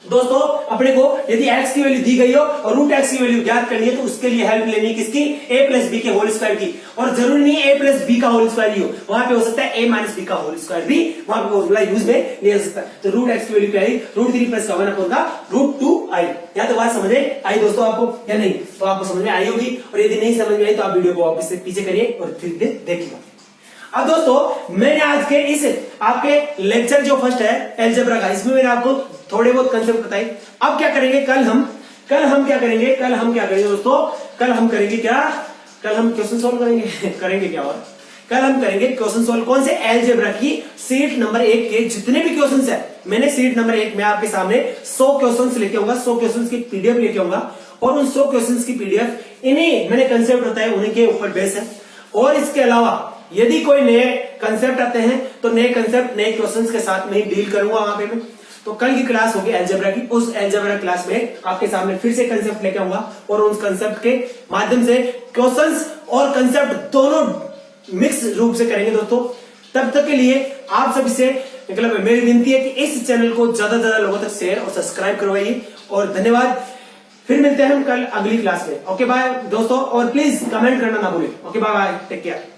दोस्तों अपने को यदि x की वैल्यू दी गई हो और रूट एक्स की वैल्यू ज्ञात करनी है तो उसके लिए हेल्प लेनी है किसकी, a प्लस बी के होल स्क्वायर की। और जरूरी नहीं a प्लस बी का होल स्क्वायर ही हो, वहां पे हो सकता है a माइनस बी का होल स्क्वायर भी वहां पे फॉर्मूला यूज में ले सकता है। तो रूट एक्स की वैल्यू क्या आई, √3 प्लस का 1/4 का √2 आई। या तो बात समझ आई दोस्तों आपको या नहीं, तो आपको समझ में आई होगी, और यदि नहीं समझ में आई तो आप वीडियो को वापस से पीछे करिए और फिर देखिएगा। अब दोस्तों मैंने आज के इस आपके लेक्चर जो फर्स्ट है अलजेब्रा का, इसमें मैंने आपको थोड़े बहुत कंसेप्ट बताए। अब क्या करेंगे, कल हम क्या करेंगे दोस्तों, कल हम करेंगे क्या, कल हम क्वेश्चन सॉल्व करेंगे करेंगे क्या, और कल हम करेंगे क्वेश्चन सॉल्व। कौन से, अलजेब्रा की सीट नंबर 1 के जितने भी क्वेश्चंस है, मैंने सीट नंबर 1 में आपके सामने 100 क्वेश्चंस लेके आऊंगा, 100 क्वेश्चंस की पीडीएफ लेके आऊंगा, और उन 100 क्वेश्चंस की पीडीएफ इन्हीं मैंने कंसेप्ट बताए उन्हीं के ऊपर बेस है। और इसके अलावा यदि कोई नए कंसेप्ट आते हैं तो नए कंसेप्ट नए क्वेश्चंस के साथ में ही डील करूंगा वहां पे मैं। तो कल की क्लास होगी अलजेब्रा की, उस अलजेब्रा क्लास में आपके सामने फिर से कंसेप्ट लेके आऊंगा और उस कंसेप्ट के माध्यम से क्वेश्चंस और कंसेप्ट दोनों मिक्स रूप से करेंगे दोस्तों। तब तक के लिए आप सभी से मतलब मेरी विनती है कि इस चैनल को ज्यादा से ज्यादा लोगों तक शेयर और सब्सक्राइब करवाइए, और धन्यवाद। फिर मिलते हैं हम कल अगली क्लास में। ओके बाय दोस्तों, और प्लीज कमेंट करना ना भूलें। Okay bye bye, take care.